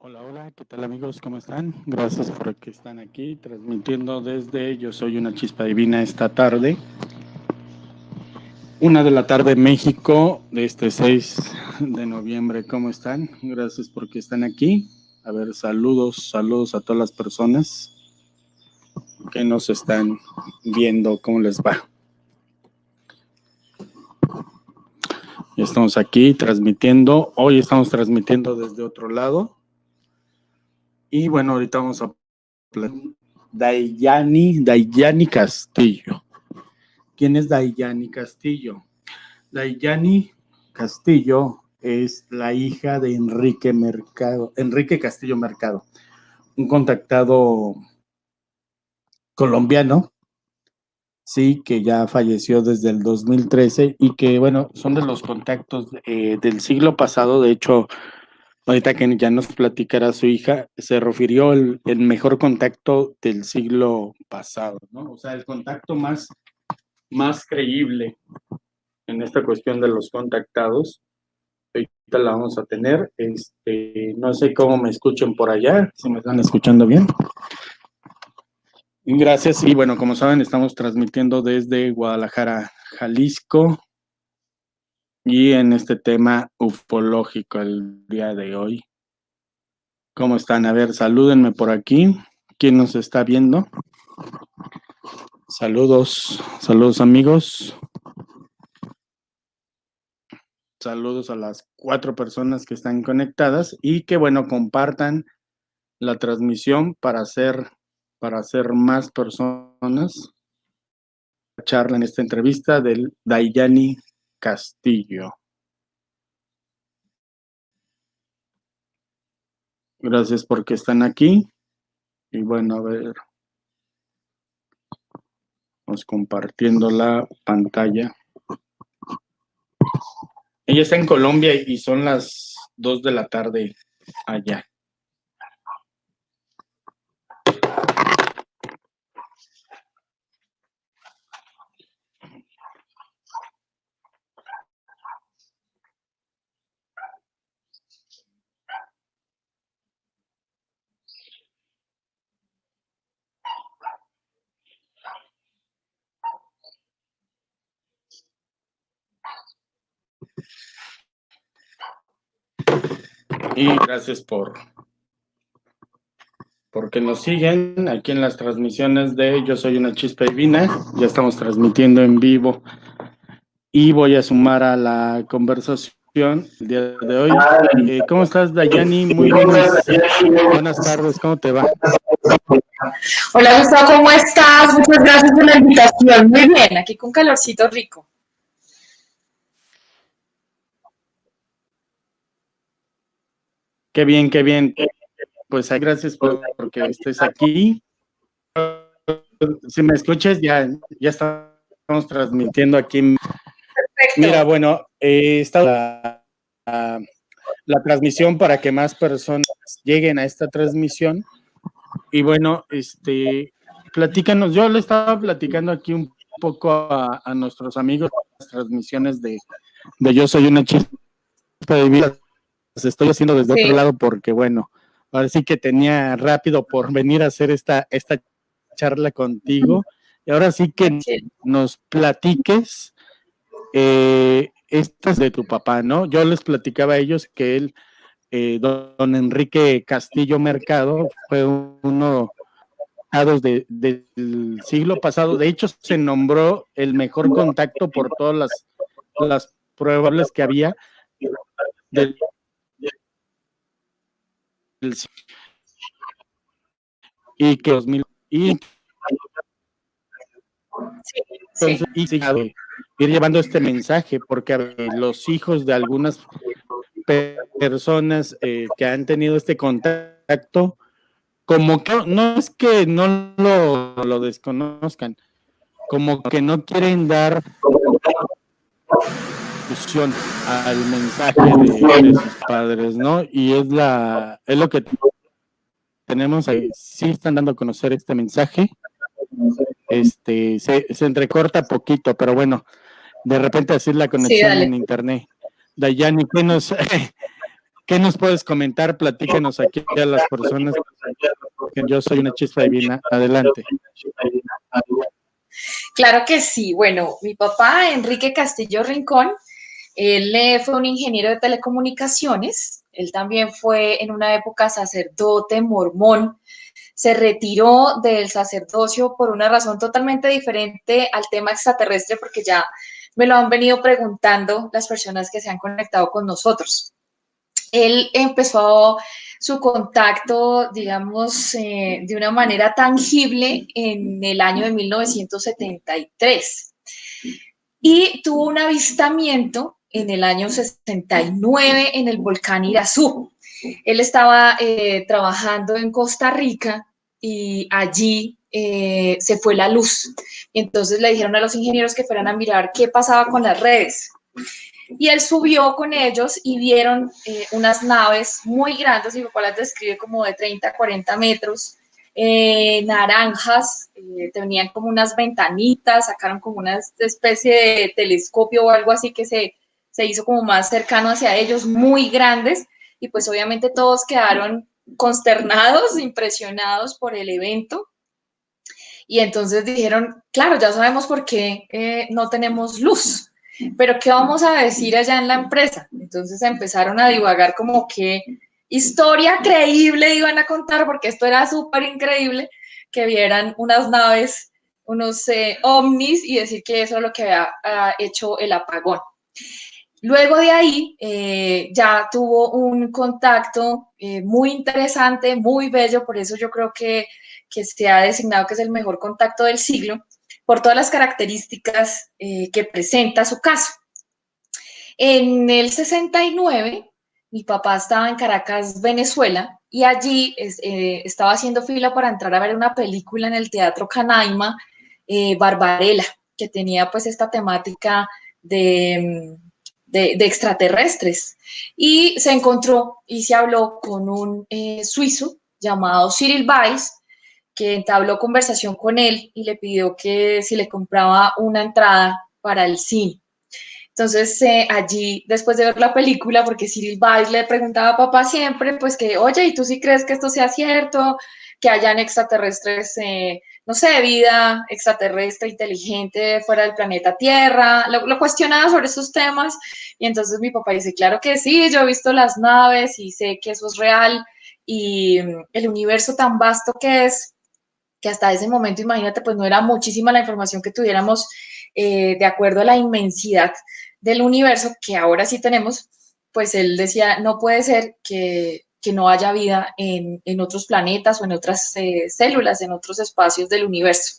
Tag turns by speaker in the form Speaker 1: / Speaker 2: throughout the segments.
Speaker 1: Hola, hola, ¿qué tal amigos? ¿Cómo están? Gracias por que están aquí transmitiendo desde Yo Soy una Chispa Divina esta tarde. 1 de la tarde México de este 6 de noviembre. ¿Cómo están? Gracias por que están aquí. A ver, saludos a todas las personas que nos están viendo. ¿Cómo les va? Ya estamos aquí transmitiendo. Hoy estamos transmitiendo desde otro lado. Y bueno, ahorita vamos a Dayani Castillo. ¿Quién es Dayani Castillo? Dayani Castillo es la hija de Enrique Castillo Mercado, un contactado colombiano, sí, que ya falleció desde el 2013 y que, bueno, son de los contactos del siglo pasado. De hecho, ahorita que ya nos platicará su hija, se refirió el mejor contacto del siglo pasado, ¿no? O sea, el contacto más creíble en esta cuestión de los contactados. Ahorita la vamos a tener. No sé cómo me escuchen por allá, si me están escuchando bien. Gracias. Y bueno, como saben, estamos transmitiendo desde Guadalajara, Jalisco, y en este tema ufológico el día de hoy. ¿Cómo están? A ver, salúdenme por aquí. ¿Quién nos está viendo? Saludos amigos. Saludos a las 4 personas que están conectadas y que, bueno, compartan la transmisión para hacer más personas charla en esta entrevista del Dayani Castillo. Gracias porque están aquí. Y bueno, a ver, vamos compartiendo la pantalla. Ella está en Colombia y son las 2 de la tarde allá. Y gracias porque nos siguen aquí en las transmisiones de Yo Soy una Chispa Divina. Ya estamos transmitiendo en vivo y voy a sumar a la conversación el día de hoy. ¿Cómo estás, Dayani? Muy buenas tardes, ¿cómo te va?
Speaker 2: Hola Gustavo, ¿cómo estás? Muchas gracias por la invitación. Muy bien, aquí con calorcito rico.
Speaker 1: Qué bien, qué bien. Pues gracias porque estés aquí. Si me escuchas, ya estamos transmitiendo aquí.
Speaker 2: Perfecto.
Speaker 1: Mira, bueno, está la transmisión para que más personas lleguen a esta transmisión. Y bueno, platícanos, yo le estaba platicando aquí un poco a nuestros amigos las transmisiones de Yo Soy una Chispa de Vida. Las estoy haciendo desde otro lado porque, bueno, ahora sí que tenía rápido por venir a hacer esta charla contigo. Y ahora sí que nos platiques estas de tu papá, ¿no? Yo les platicaba a ellos que él, don Enrique Castillo Mercado, fue uno del siglo pasado. De hecho, se nombró el mejor contacto por todas las probables que había del y que 2000 y entonces ir llevando este mensaje porque los hijos de algunas personas que han tenido este contacto, como que no es que no lo desconozcan, como que no quieren dar difusión al mensaje de sus padres, ¿no? Y es lo que tenemos ahí. Sí están dando a conocer este mensaje. Se entrecorta poquito, pero bueno, de repente así es la conexión en internet. Dayani, ¿Qué nos puedes comentar? Platícanos aquí a las personas. Yo soy una chispa divina. Adelante.
Speaker 2: Claro que sí. Bueno, mi papá, Enrique Castillo Rincón, él fue un ingeniero de telecomunicaciones. Él también fue en una época sacerdote mormón. Se retiró del sacerdocio por una razón totalmente diferente al tema extraterrestre, porque ya me lo han venido preguntando las personas que se han conectado con nosotros. Él empezó su contacto, digamos, de una manera tangible en el año de 1973 y tuvo un avistamiento en el año 69 en el volcán Irazú. Él estaba trabajando en Costa Rica y allí se fue la luz. Y entonces le dijeron a los ingenieros que fueran a mirar qué pasaba con las redes. Y él subió con ellos y vieron unas naves muy grandes, mi papá las describe como de 30, 40 metros, naranjas, tenían como unas ventanitas, sacaron como una especie de telescopio o algo así que se hizo como más cercano hacia ellos, muy grandes, y pues obviamente todos quedaron consternados, impresionados por el evento. Y entonces dijeron, claro, ya sabemos por qué no tenemos luz, pero ¿qué vamos a decir allá en la empresa? Entonces empezaron a divagar como qué historia creíble iban a contar, porque esto era súper increíble, que vieran unas naves, unos ovnis y decir que eso es lo que había hecho el apagón. Luego de ahí ya tuvo un contacto muy interesante, muy bello, por eso yo creo que se ha designado que es el mejor contacto del siglo, por todas las características que presenta su caso. En el 69, mi papá estaba en Caracas, Venezuela, y allí estaba haciendo fila para entrar a ver una película en el Teatro Canaima, Barbarella, que tenía pues esta temática de extraterrestres. Y se encontró y se habló con un suizo llamado Cyril Weiss, que entabló conversación con él y le pidió que si le compraba una entrada para el cine. Entonces, allí, después de ver la película, porque Cyril Weiss le preguntaba a papá siempre, pues que, oye, ¿y tú sí crees que esto sea cierto? Que hayan extraterrestres, no sé, vida extraterrestre inteligente fuera del planeta Tierra. Lo cuestionaba sobre esos temas. Y entonces mi papá dice, claro que sí, yo he visto las naves y sé que eso es real. Y el universo tan vasto que hasta ese momento, imagínate, pues no era muchísima la información que tuviéramos de acuerdo a la inmensidad del universo que ahora sí tenemos, pues él decía, no puede ser que no haya vida en otros planetas o en otras células, en otros espacios del universo.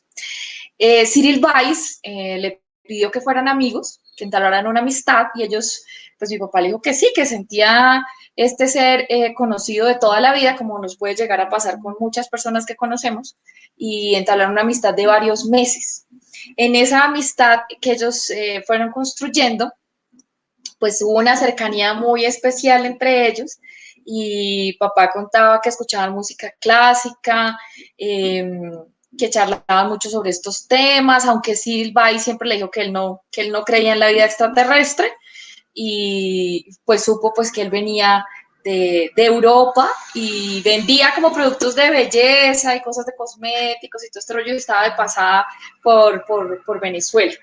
Speaker 2: Cyril Weiss le pidió que fueran amigos, que entablaran una amistad y ellos, pues mi papá le dijo que sí, que sentía este ser conocido de toda la vida, como nos puede llegar a pasar con muchas personas que conocemos, y entablaron una amistad de varios meses. En esa amistad que ellos fueron construyendo, pues hubo una cercanía muy especial entre ellos y papá contaba que escuchaban música clásica, que charlaban mucho sobre estos temas, aunque Cyril Weiss siempre le dijo que él no creía en la vida extraterrestre y pues supo pues que él venía de Europa y vendía como productos de belleza y cosas de cosméticos y todo este rollo y estaba de pasada por Venezuela.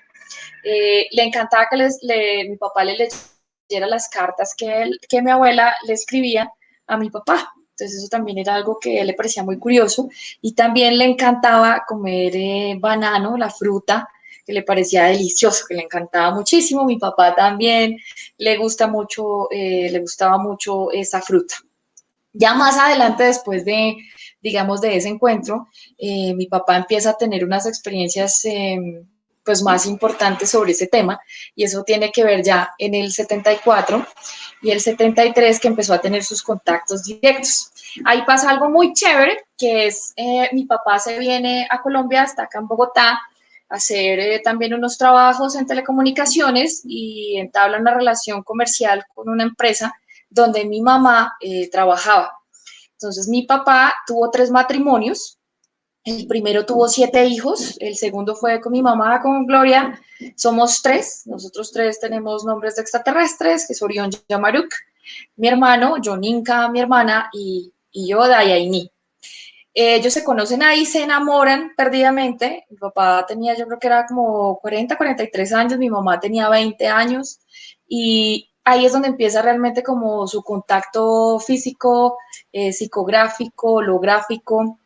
Speaker 2: Le encantaba que mi papá le leyera las cartas que mi abuela le escribía a mi papá. Entonces eso también era algo que a él le parecía muy curioso. Y también le encantaba comer banano, la fruta, que le parecía delicioso, que le encantaba muchísimo. Mi papá también le gustaba mucho esa fruta. Ya más adelante, después de, digamos, de ese encuentro, mi papá empieza a tener unas experiencias pues más importantes sobre ese tema y eso tiene que ver ya en el 74 y el 73 que empezó a tener sus contactos directos. Ahí pasa algo muy chévere, que es mi papá se viene a Colombia, hasta acá en Bogotá, a hacer también unos trabajos en telecomunicaciones y entabla una relación comercial con una empresa donde mi mamá trabajaba. Entonces mi papá tuvo 3 matrimonios, el primero tuvo 7 hijos, el segundo fue con mi mamá, con Gloria, somos 3, nosotros 3 tenemos nombres de extraterrestres, que es Orión Yamaruk, mi hermano, Joninka, mi hermana, y yo, Dayaini. Ellos se conocen ahí, se enamoran perdidamente. Mi papá tenía, yo creo que era como 40, 43 años, mi mamá tenía 20 años, y ahí es donde empieza realmente como su contacto físico, psicográfico, holográfico,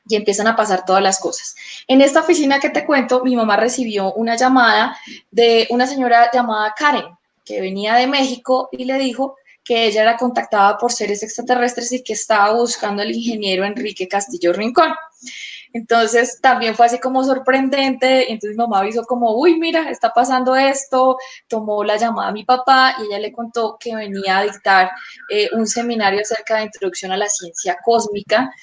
Speaker 2: y empiezan a pasar todas las cosas. En esta oficina que te cuento, mi mamá recibió una llamada de una señora llamada Karen, que venía de México y le dijo que ella era contactada por seres extraterrestres y que estaba buscando al ingeniero Enrique Castillo Rincón. Entonces también fue así como sorprendente, entonces mi mamá avisó como, uy, mira, está pasando esto, tomó la llamada a mi papá y ella le contó que venía a dictar un seminario acerca de introducción a la ciencia cósmica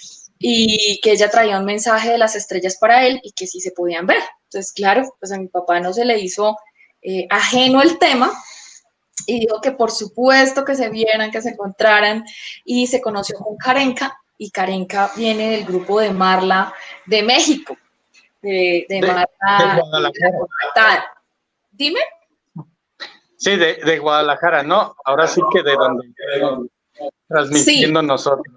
Speaker 2: y que ella traía un mensaje de las estrellas para él y que sí se podían ver. Entonces, claro, pues a mi papá no se le hizo ajeno el tema y dijo que por supuesto que se vieran, que se encontraran, y se conoció con Karenka, y Karenka viene del grupo de Marla de México, de Marla
Speaker 3: Guadalajara.
Speaker 2: Dime.
Speaker 3: Sí, de Guadalajara, ¿no? Ahora sí que de donde transmitiendo
Speaker 2: sí.
Speaker 3: nosotros.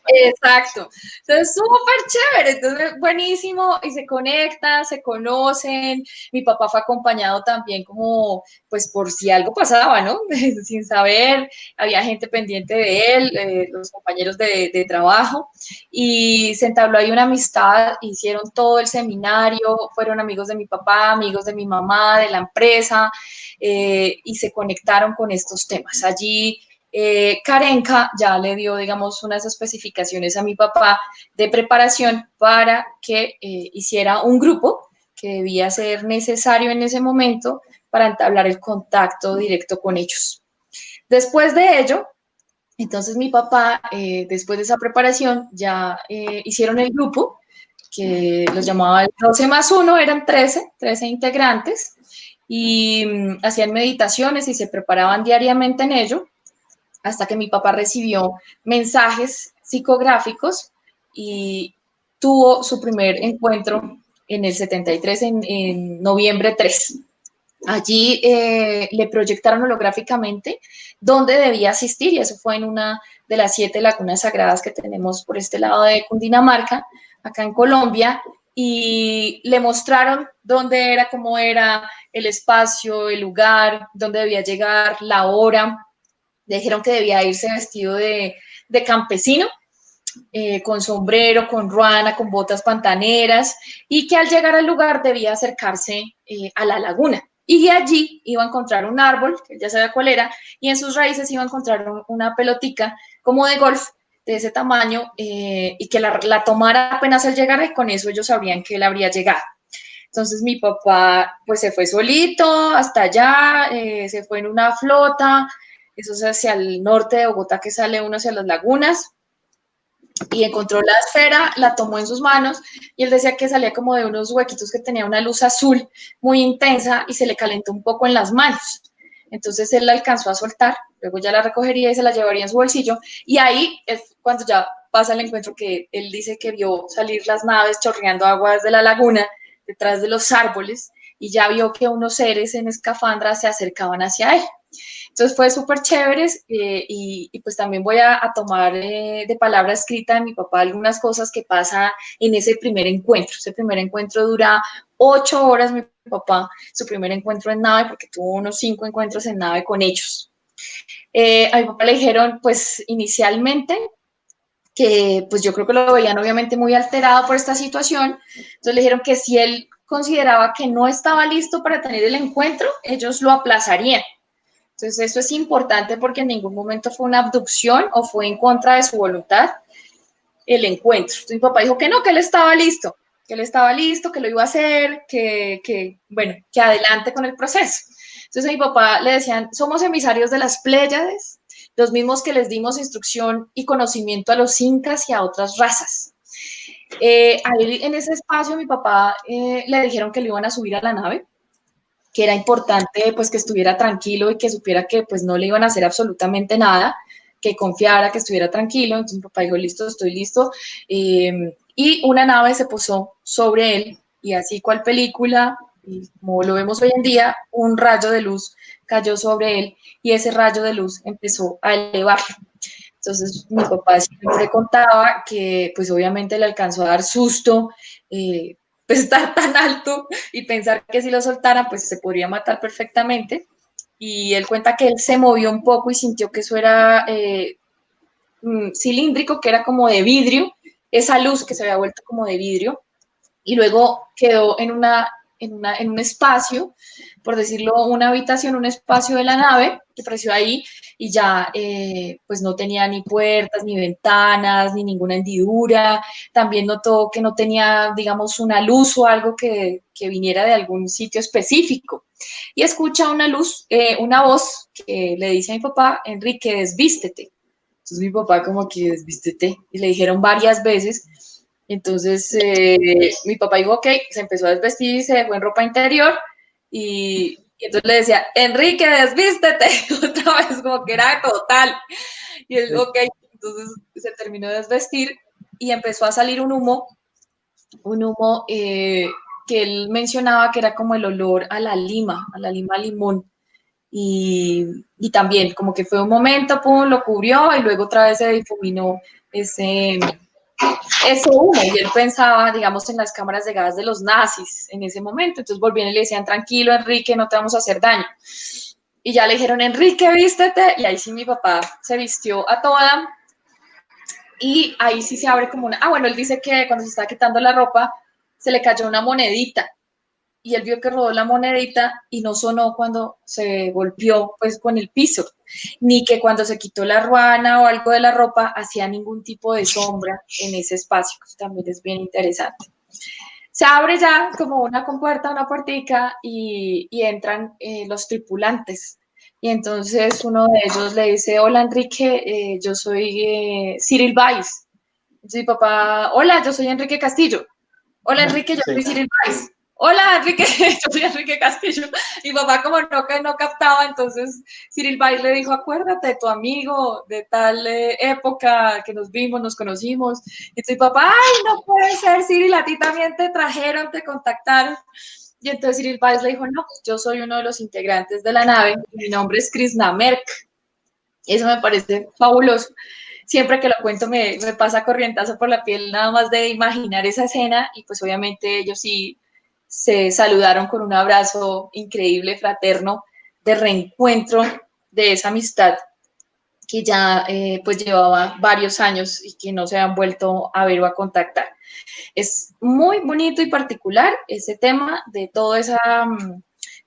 Speaker 2: Exacto. Entonces, súper chévere, entonces buenísimo y se conectan, se conocen. Mi papá fue acompañado también como, pues por si algo pasaba, ¿no? Sin saber, había gente pendiente de él, los compañeros de trabajo, y se entabló ahí una amistad, hicieron todo el seminario, fueron amigos de mi papá, amigos de mi mamá, de la empresa, y se conectaron con estos temas. Allí Karenka ya le dio, digamos, unas especificaciones a mi papá de preparación para que hiciera un grupo que debía ser necesario en ese momento para entablar el contacto directo con ellos. Después de ello, entonces mi papá, después de esa preparación, ya hicieron el grupo, que los llamaba el 12 más 1, eran 13 integrantes, y hacían meditaciones y se preparaban diariamente en ello, hasta que mi papá recibió mensajes psicográficos y tuvo su primer encuentro en el 73, en noviembre 3. Allí le proyectaron holográficamente dónde debía asistir, y eso fue en una de las 7 lagunas sagradas que tenemos por este lado de Cundinamarca, acá en Colombia, y le mostraron dónde era, cómo era el espacio, el lugar, dónde debía llegar, la hora. Le dijeron que debía irse vestido de campesino, con sombrero, con ruana, con botas pantaneras, y que al llegar al lugar debía acercarse a la laguna. Y de allí iba a encontrar un árbol, que ya sabía cuál era, y en sus raíces iba a encontrar una pelotica como de golf de ese tamaño, y que la tomara apenas al llegar, y con eso ellos sabrían que él habría llegado. Entonces mi papá pues se fue solito hasta allá, se fue en una flota, eso es hacia el norte de Bogotá, que sale uno hacia las lagunas, y encontró la esfera, la tomó en sus manos, y él decía que salía como de unos huequitos que tenía una luz azul muy intensa y se le calentó un poco en las manos. Entonces él la alcanzó a soltar, luego ya la recogería y se la llevaría en su bolsillo, y ahí es cuando ya pasa el encuentro que él dice que vio salir las naves chorreando agua desde la laguna, detrás de los árboles, y ya vio que unos seres en escafandra se acercaban hacia él. Entonces fue súper chévere, y pues también voy a tomar de palabra escrita de mi papá algunas cosas que pasa en ese primer encuentro. Ese primer encuentro dura 8 horas, mi papá, su primer encuentro en nave, porque tuvo unos 5 encuentros en nave con ellos. A mi papá le dijeron, pues inicialmente, que pues yo creo que lo veían obviamente muy alterado por esta situación, entonces le dijeron que si él consideraba que no estaba listo para tener el encuentro, ellos lo aplazarían. Entonces, eso es importante porque en ningún momento fue una abducción o fue en contra de su voluntad el encuentro. Entonces, mi papá dijo que no, que él estaba listo, que lo iba a hacer, bueno, que adelante con el proceso. Entonces, a mi papá le decían, somos emisarios de las Pléyades, los mismos que les dimos instrucción y conocimiento a los incas y a otras razas. Ahí en ese espacio, a mi papá le dijeron que le iban a subir a la nave, que era importante pues que estuviera tranquilo y que supiera que pues no le iban a hacer absolutamente nada, que confiara, que estuviera tranquilo. Entonces mi papá dijo, listo, estoy listo. Y una nave se posó sobre él, y así cual película, y como lo vemos hoy en día, un rayo de luz cayó sobre él y ese rayo de luz empezó a elevarlo. Entonces mi papá siempre contaba que pues obviamente le alcanzó a dar susto, pues estar tan alto y pensar que si lo soltaran pues se podría matar perfectamente. Y él cuenta que él se movió un poco y sintió que eso era cilíndrico, que era como de vidrio, esa luz que se había vuelto como de vidrio, y luego quedó en un espacio, por decirlo, una habitación, un espacio de la nave, que apareció ahí y ya pues no tenía ni puertas, ni ventanas, ni ninguna hendidura. También notó que no tenía, digamos, una luz o algo que viniera de algún sitio específico. Y escucha una luz, una voz que le dice a mi papá, Enrique, desvístete. Entonces mi papá como que desvístete, y le dijeron varias veces. Entonces mi papá dijo, ok, se empezó a desvestir, se dejó en ropa interior y entonces le decía, Enrique, desvístete, otra vez como que era total. Y él, ok, entonces se terminó de desvestir y empezó a salir un humo que él mencionaba que era como el olor a la lima limón. Y también como que fue un momento, pum, lo cubrió y luego otra vez se difuminó ese humo. Y él pensaba, digamos, en las cámaras de gas de los nazis en ese momento. Entonces volvían y le decían, tranquilo, Enrique, no te vamos a hacer daño. Y ya le dijeron, Enrique, vístete. Y ahí sí mi papá se vistió a toda. Y ahí sí se abre como una... Ah, bueno, él dice que cuando se estaba quitando la ropa, se le cayó una monedita. Y él vio que rodó la monedita y no sonó cuando se golpeó pues con el piso, ni que cuando se quitó la ruana o algo de la ropa hacía ningún tipo de sombra en ese espacio, que también es bien interesante. Se abre ya como una compuerta, una puertica y entran los tripulantes. Y entonces uno de ellos le dice, hola Enrique, yo soy Cyril Weiss. Entonces mi papá, hola, yo soy Enrique Castillo. Hola Enrique, yo soy Cyril Weiss. Hola Enrique, yo soy Enrique Castillo. Mi papá como no captaba, entonces Cyril Weiss le dijo, acuérdate de tu amigo de tal época que nos vimos, nos conocimos. Y tu papá, ay, no puede ser, Cyril, a ti también te trajeron, te contactaron. Y entonces Cyril Weiss le dijo, no, yo soy uno de los integrantes de la nave y mi nombre es Krishna Merck. Eso me parece fabuloso. Siempre que lo cuento me pasa corrientazo por la piel nada más de imaginar esa escena y pues obviamente ellos sí se saludaron con un abrazo increíble, fraterno, de reencuentro de esa amistad que ya pues llevaba varios años y que no se han vuelto a ver o a contactar. Es muy bonito y particular ese tema de toda esa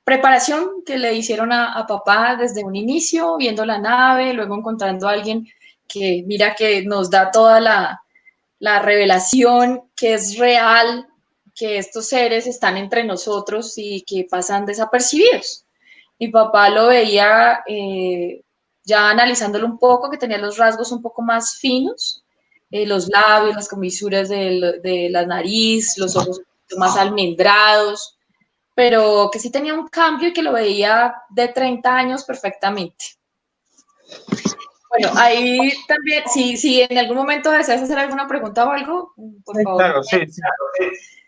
Speaker 2: preparación que le hicieron a papá desde un inicio, viendo la nave, luego encontrando a alguien que mira que nos da toda la revelación que es real, que estos seres están entre nosotros y que pasan desapercibidos. Mi papá lo veía ya analizándolo un poco, que tenía los rasgos un poco más finos, los labios, las comisuras de la nariz, los ojos un poquito más almendrados, pero que sí tenía un cambio y que lo veía de 30 años perfectamente. Bueno, ahí también, si en algún momento deseas hacer alguna pregunta o algo, por favor.
Speaker 3: Claro, sí.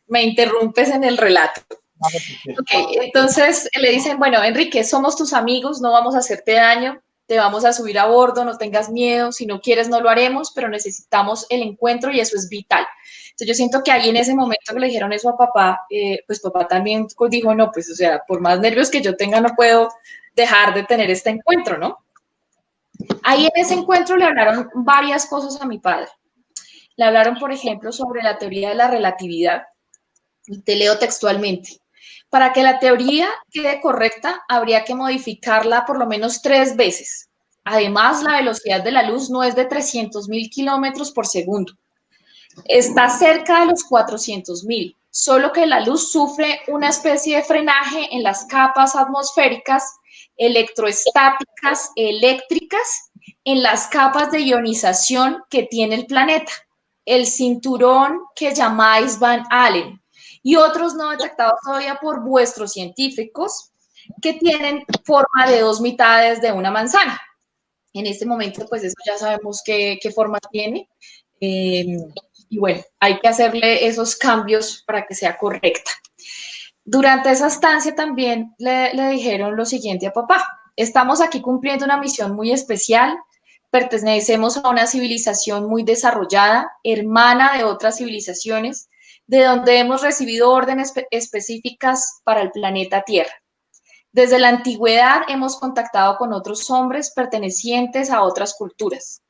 Speaker 2: Me interrumpes en el relato. Ok, entonces le dicen, bueno, Enrique, somos tus amigos, no vamos a hacerte daño, te vamos a subir a bordo, no tengas miedo, si no quieres no lo haremos, pero necesitamos el encuentro y eso es vital. Entonces yo siento que ahí en ese momento que le dijeron eso a papá, pues papá también dijo, no, pues o sea, por más nervios que yo tenga, no puedo dejar de tener este encuentro, ¿no? Ahí en ese encuentro le hablaron varias cosas a mi padre. Le hablaron, por ejemplo, sobre la teoría de la relatividad. Y te leo textualmente. Para que la teoría quede correcta, habría que modificarla por lo menos 3 veces. Además, la velocidad de la luz no es de 300.000 kilómetros por segundo. Está cerca de los 400.000, solo que la luz sufre una especie de frenaje en las capas atmosféricas, electroestáticas, eléctricas, en las capas de ionización que tiene el planeta, el cinturón que llamáis Van Allen y otros no detectados todavía por vuestros científicos que tienen forma de 2 mitades de una manzana. En este momento, pues eso ya sabemos qué forma tiene. Y bueno, hay que hacerle esos cambios para que sea correcta. Durante esa estancia también le dijeron lo siguiente a papá: estamos aquí cumpliendo una misión muy especial, pertenecemos a una civilización muy desarrollada, hermana de otras civilizaciones, de donde hemos recibido órdenes específicas para el planeta Tierra. Desde la antigüedad hemos contactado con otros hombres pertenecientes a otras culturas.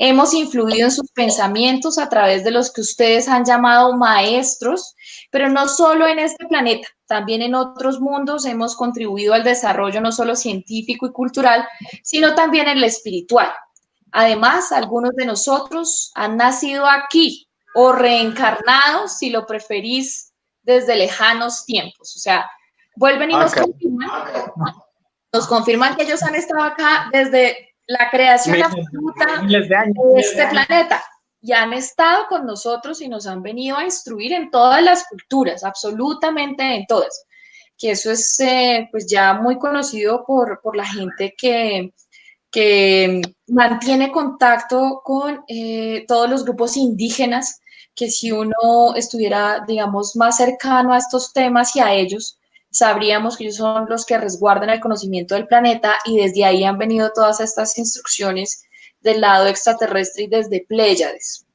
Speaker 2: Hemos influido en sus pensamientos a través de los que ustedes han llamado maestros, pero no solo en este planeta, también en otros mundos hemos contribuido al desarrollo no solo científico y cultural, sino también en el espiritual. Además, algunos de nosotros han nacido aquí o reencarnados, si lo preferís, desde lejanos tiempos. O sea, vuelven y nos confirman que ellos han estado acá desde la creación absoluta de este planeta, y han estado con nosotros y nos han venido a instruir en todas las culturas, absolutamente en todas, que eso es pues ya muy conocido por la gente que mantiene contacto con todos los grupos indígenas, que si uno estuviera, digamos, más cercano a estos temas y a ellos, sabríamos que ellos son los que resguardan el conocimiento del planeta, y desde ahí han venido todas estas instrucciones del lado extraterrestre y desde Pléyades.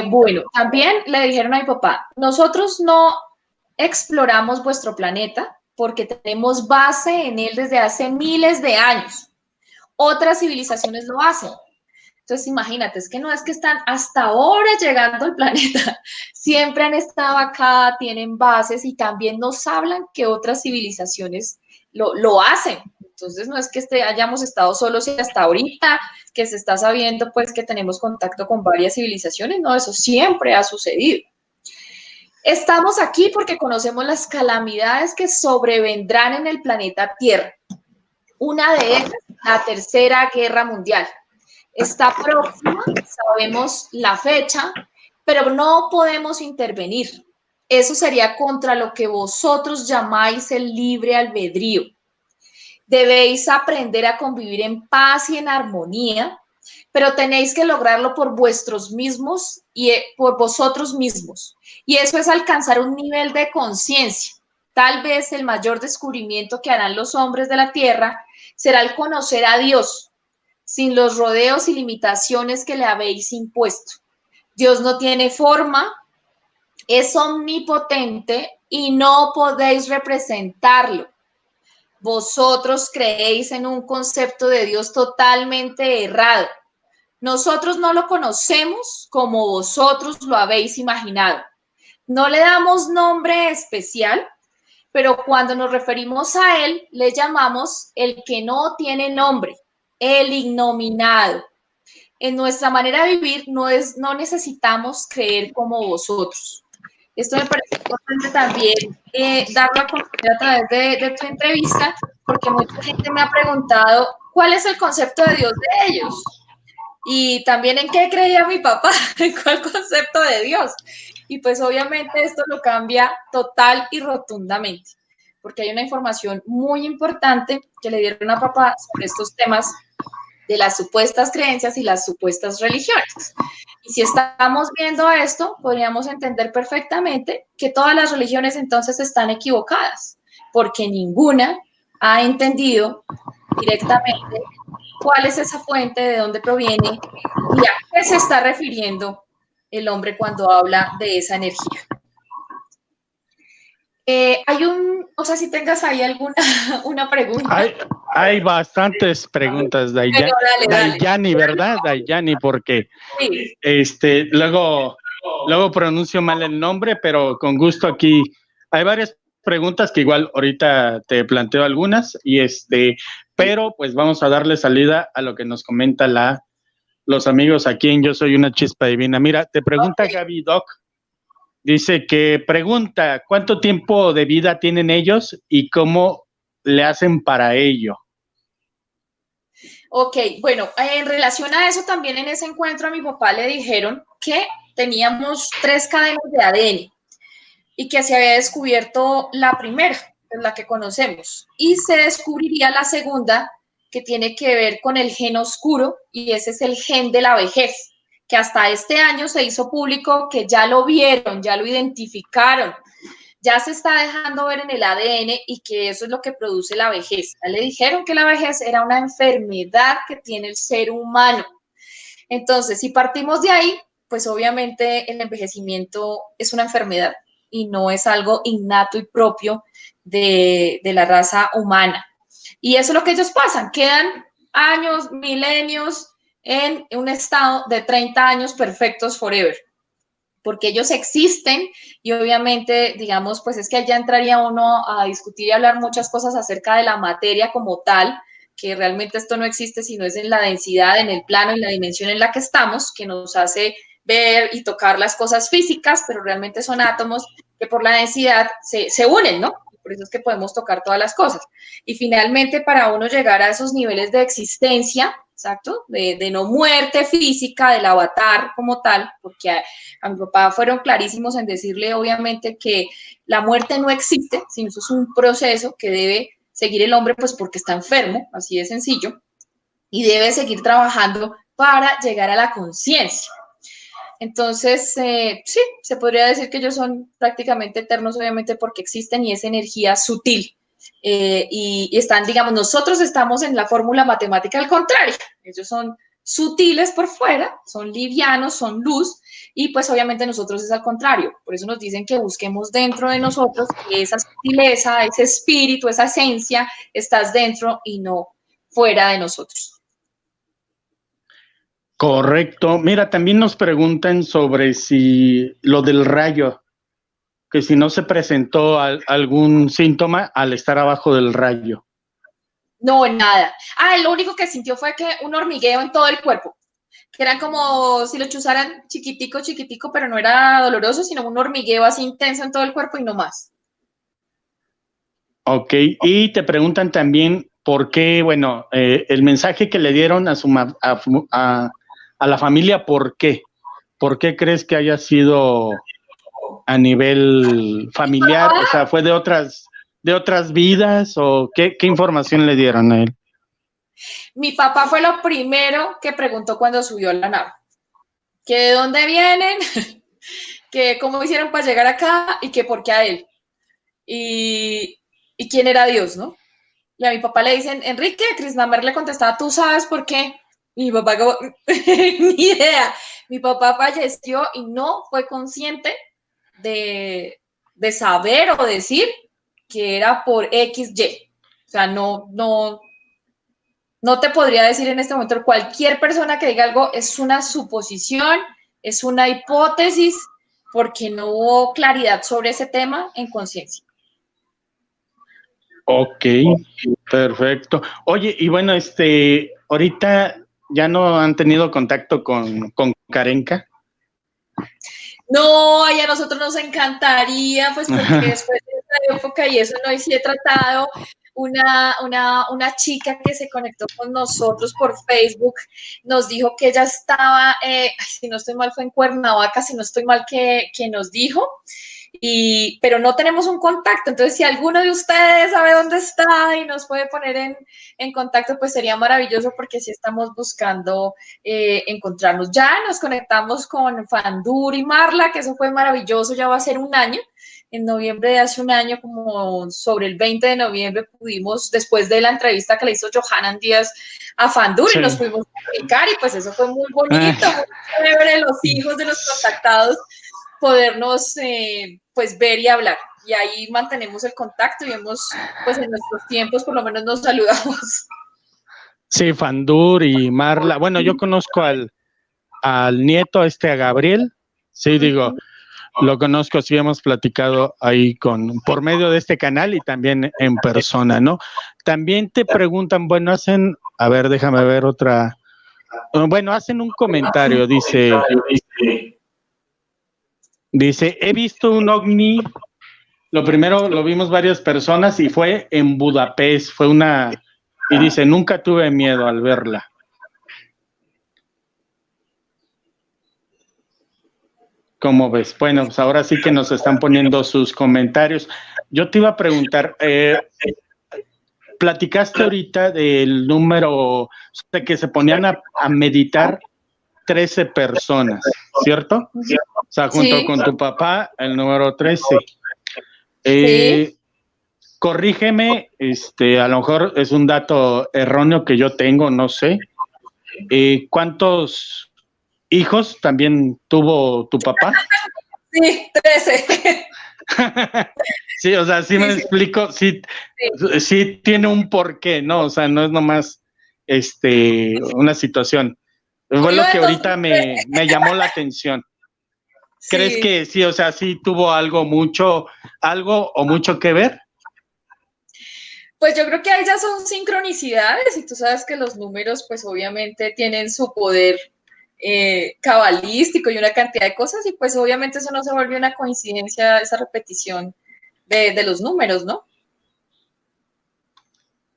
Speaker 2: Bueno, también le dijeron a mi papá: nosotros no exploramos vuestro planeta porque tenemos base en él desde hace miles de años. Otras civilizaciones lo hacen. Entonces, imagínate, es que no es que están hasta ahora llegando al planeta, siempre han estado acá, tienen bases, y también nos hablan que otras civilizaciones lo hacen. Entonces, no es que hayamos estado solos y hasta ahorita que se está sabiendo pues que tenemos contacto con varias civilizaciones, no, eso siempre ha sucedido. Estamos aquí porque conocemos las calamidades que sobrevendrán en el planeta Tierra. Una de ellas, la Tercera Guerra Mundial. Está próxima, sabemos la fecha, pero no podemos intervenir. Eso sería contra lo que vosotros llamáis el libre albedrío. Debéis aprender a convivir en paz y en armonía, pero tenéis que lograrlo por vuestros mismos y por vosotros mismos. Y eso es alcanzar un nivel de conciencia. Tal vez el mayor descubrimiento que harán los hombres de la tierra será el conocer a Dios, sin los rodeos y limitaciones que le habéis impuesto. Dios no tiene forma, es omnipotente y no podéis representarlo. Vosotros creéis en un concepto de Dios totalmente errado. Nosotros no lo conocemos como vosotros lo habéis imaginado. No le damos nombre especial, pero cuando nos referimos a él, le llamamos el que no tiene nombre, el ignominado. En nuestra manera de vivir no necesitamos creer como vosotros. Esto me parece importante también darlo a conocer a través de tu entrevista, porque mucha gente me ha preguntado cuál es el concepto de Dios de ellos. Y también en qué creía mi papá, en cuál concepto de Dios. Y pues obviamente esto lo cambia total y rotundamente, porque hay una información muy importante que le dieron a papá sobre estos temas de las supuestas creencias y las supuestas religiones. Y si estamos viendo esto, podríamos entender perfectamente que todas las religiones entonces están equivocadas, porque ninguna ha entendido directamente cuál es esa fuente, de dónde proviene y a qué se está refiriendo el hombre cuando habla de esa energía. O sea, si tengas ahí alguna una pregunta.
Speaker 1: Hay bastantes preguntas, Dayani, ¿verdad? Dayani, porque sí. Luego pronuncio mal el nombre, pero con gusto aquí hay varias preguntas que igual ahorita te planteo algunas, pero pues vamos a darle salida a lo que nos comenta los amigos aquí en Yo Soy una Chispa Divina. Mira, te pregunta Gaby Doc, dice que pregunta, ¿cuánto tiempo de vida tienen ellos y cómo le hacen para ello?
Speaker 2: Ok, bueno, en relación a eso también en ese encuentro a mi papá le dijeron que teníamos 3 cadenas de ADN y que se había descubierto la primera, la que conocemos, y se descubriría la segunda, que tiene que ver con el gen oscuro, y ese es el gen de la vejez, que hasta este año se hizo público que ya lo vieron, ya lo identificaron. ya se está dejando ver en el ADN y que eso es lo que produce la vejez. Ya le dijeron que la vejez era una enfermedad que tiene el ser humano. Entonces, si partimos de ahí, pues obviamente el envejecimiento es una enfermedad y no es algo innato y propio de la raza humana. Y eso es lo que ellos pasan, quedan años, milenios en un estado de 30 años perfectos forever, porque ellos existen y obviamente, digamos, pues es que allá entraría uno a discutir y hablar muchas cosas acerca de la materia como tal, que realmente esto no existe, sino es en la densidad, en el plano, en la dimensión en la que estamos, que nos hace ver y tocar las cosas físicas, pero realmente son átomos que por la densidad se unen, ¿no? Por eso es que podemos tocar todas las cosas. Y finalmente, para uno llegar a esos niveles de existencia, exacto, de no muerte física, del avatar como tal, porque a mi papá fueron clarísimos en decirle, obviamente, que la muerte no existe, sino eso es un proceso que debe seguir el hombre, pues porque está enfermo, así de sencillo, y debe seguir trabajando para llegar a la conciencia. Entonces, sí, se podría decir que ellos son prácticamente eternos, obviamente, porque existen y es energía sutil. Y están, digamos, nosotros estamos en la fórmula matemática al contrario. Ellos son sutiles por fuera, son livianos, son luz, y pues obviamente nosotros es al contrario. Por eso nos dicen que busquemos dentro de nosotros que esa sutileza, ese espíritu, esa esencia, estás dentro y no fuera de nosotros.
Speaker 1: Correcto. Mira, también nos preguntan sobre si lo del rayo, que si no se presentó algún síntoma al estar abajo del rayo.
Speaker 2: No, nada. Lo único que sintió fue que un hormigueo en todo el cuerpo, que eran como si lo chuzaran chiquitico, chiquitico, pero no era doloroso, sino un hormigueo así intenso en todo el cuerpo y no más.
Speaker 1: Ok, y te preguntan también por qué, bueno, el mensaje que le dieron a la familia, ¿por qué? ¿Por qué crees que haya sido a nivel familiar? O sea, ¿fue de otras vidas o qué información le dieron a él?
Speaker 2: Mi papá fue lo primero que preguntó cuando subió a la nave. Que de dónde vienen, que cómo hicieron para llegar acá y que por qué a él. Y quién era Dios, ¿no? Y a mi papá le dicen, Enrique, Krisnamer le contestaba, ¿tú sabes por qué? Y mi papá como, ni idea. Mi papá falleció y no fue consciente de saber o decir que era por XY. O sea, no te podría decir en este momento, cualquier persona que diga algo es una suposición, es una hipótesis, porque no hubo claridad sobre ese tema en conciencia.
Speaker 1: Ok, perfecto. Oye, y bueno, ahorita ya no han tenido contacto con Karenka.
Speaker 2: No, a nosotros nos encantaría, pues porque después de esa época y eso no, y sí he tratado una chica que se conectó con nosotros por Facebook, nos dijo que ella estaba, si no estoy mal fue en Cuernavaca, si no estoy mal que nos dijo, pero no tenemos un contacto. Entonces, si alguno de ustedes sabe dónde está y nos puede poner en contacto, pues sería maravilloso porque sí estamos buscando encontrarnos. Ya nos conectamos con Fandur y Marla, que eso fue maravilloso, ya va a ser un año. En noviembre de hace un año, como sobre el 20 de noviembre, pudimos, después de la entrevista que le hizo Johanan Díaz a Fandur, sí, y nos pudimos comunicar y pues eso fue muy bonito, muy chévere, los hijos de los contactados, podernos pues ver y hablar. Y ahí mantenemos el contacto y hemos, pues en nuestros tiempos por lo menos nos saludamos.
Speaker 1: Sí, Fandur y Marla. Bueno, yo conozco al nieto, a Gabriel. Sí, digo, lo conozco, sí hemos platicado ahí por medio de este canal y también en persona, ¿no? También te preguntan, bueno, a ver, déjame ver otra. Bueno, hacen un comentario, dice, he visto un ovni, lo primero lo vimos varias personas y fue en Budapest, y dice, nunca tuve miedo al verla. ¿Cómo ves? Bueno, pues ahora sí que nos están poniendo sus comentarios. Yo te iba a preguntar, platicaste ahorita del número, de que se ponían a meditar 13 personas, ¿cierto? O sea, junto con tu papá, el número 13.
Speaker 2: Sí.
Speaker 1: Corrígeme, a lo mejor es un dato erróneo que yo tengo, no sé. ¿Cuántos hijos también tuvo tu papá?
Speaker 2: Sí, 13.
Speaker 1: Sí, o sea, sí me
Speaker 2: Sí, sí,
Speaker 1: explico, sí,
Speaker 2: sí.
Speaker 1: sí tiene un porqué, ¿no? O sea, no es nomás una situación. Fue
Speaker 2: Julio
Speaker 1: lo que
Speaker 2: del
Speaker 1: ahorita
Speaker 2: 2013.
Speaker 1: me llamó la atención. ¿Crees
Speaker 2: Sí.
Speaker 1: que sí, o sea, sí tuvo algo o mucho que ver?
Speaker 2: Pues yo creo que ahí ya son sincronicidades y tú sabes que los números pues obviamente tienen su poder cabalístico y una cantidad de cosas y pues obviamente eso no se vuelve una coincidencia, esa repetición de los números, ¿no?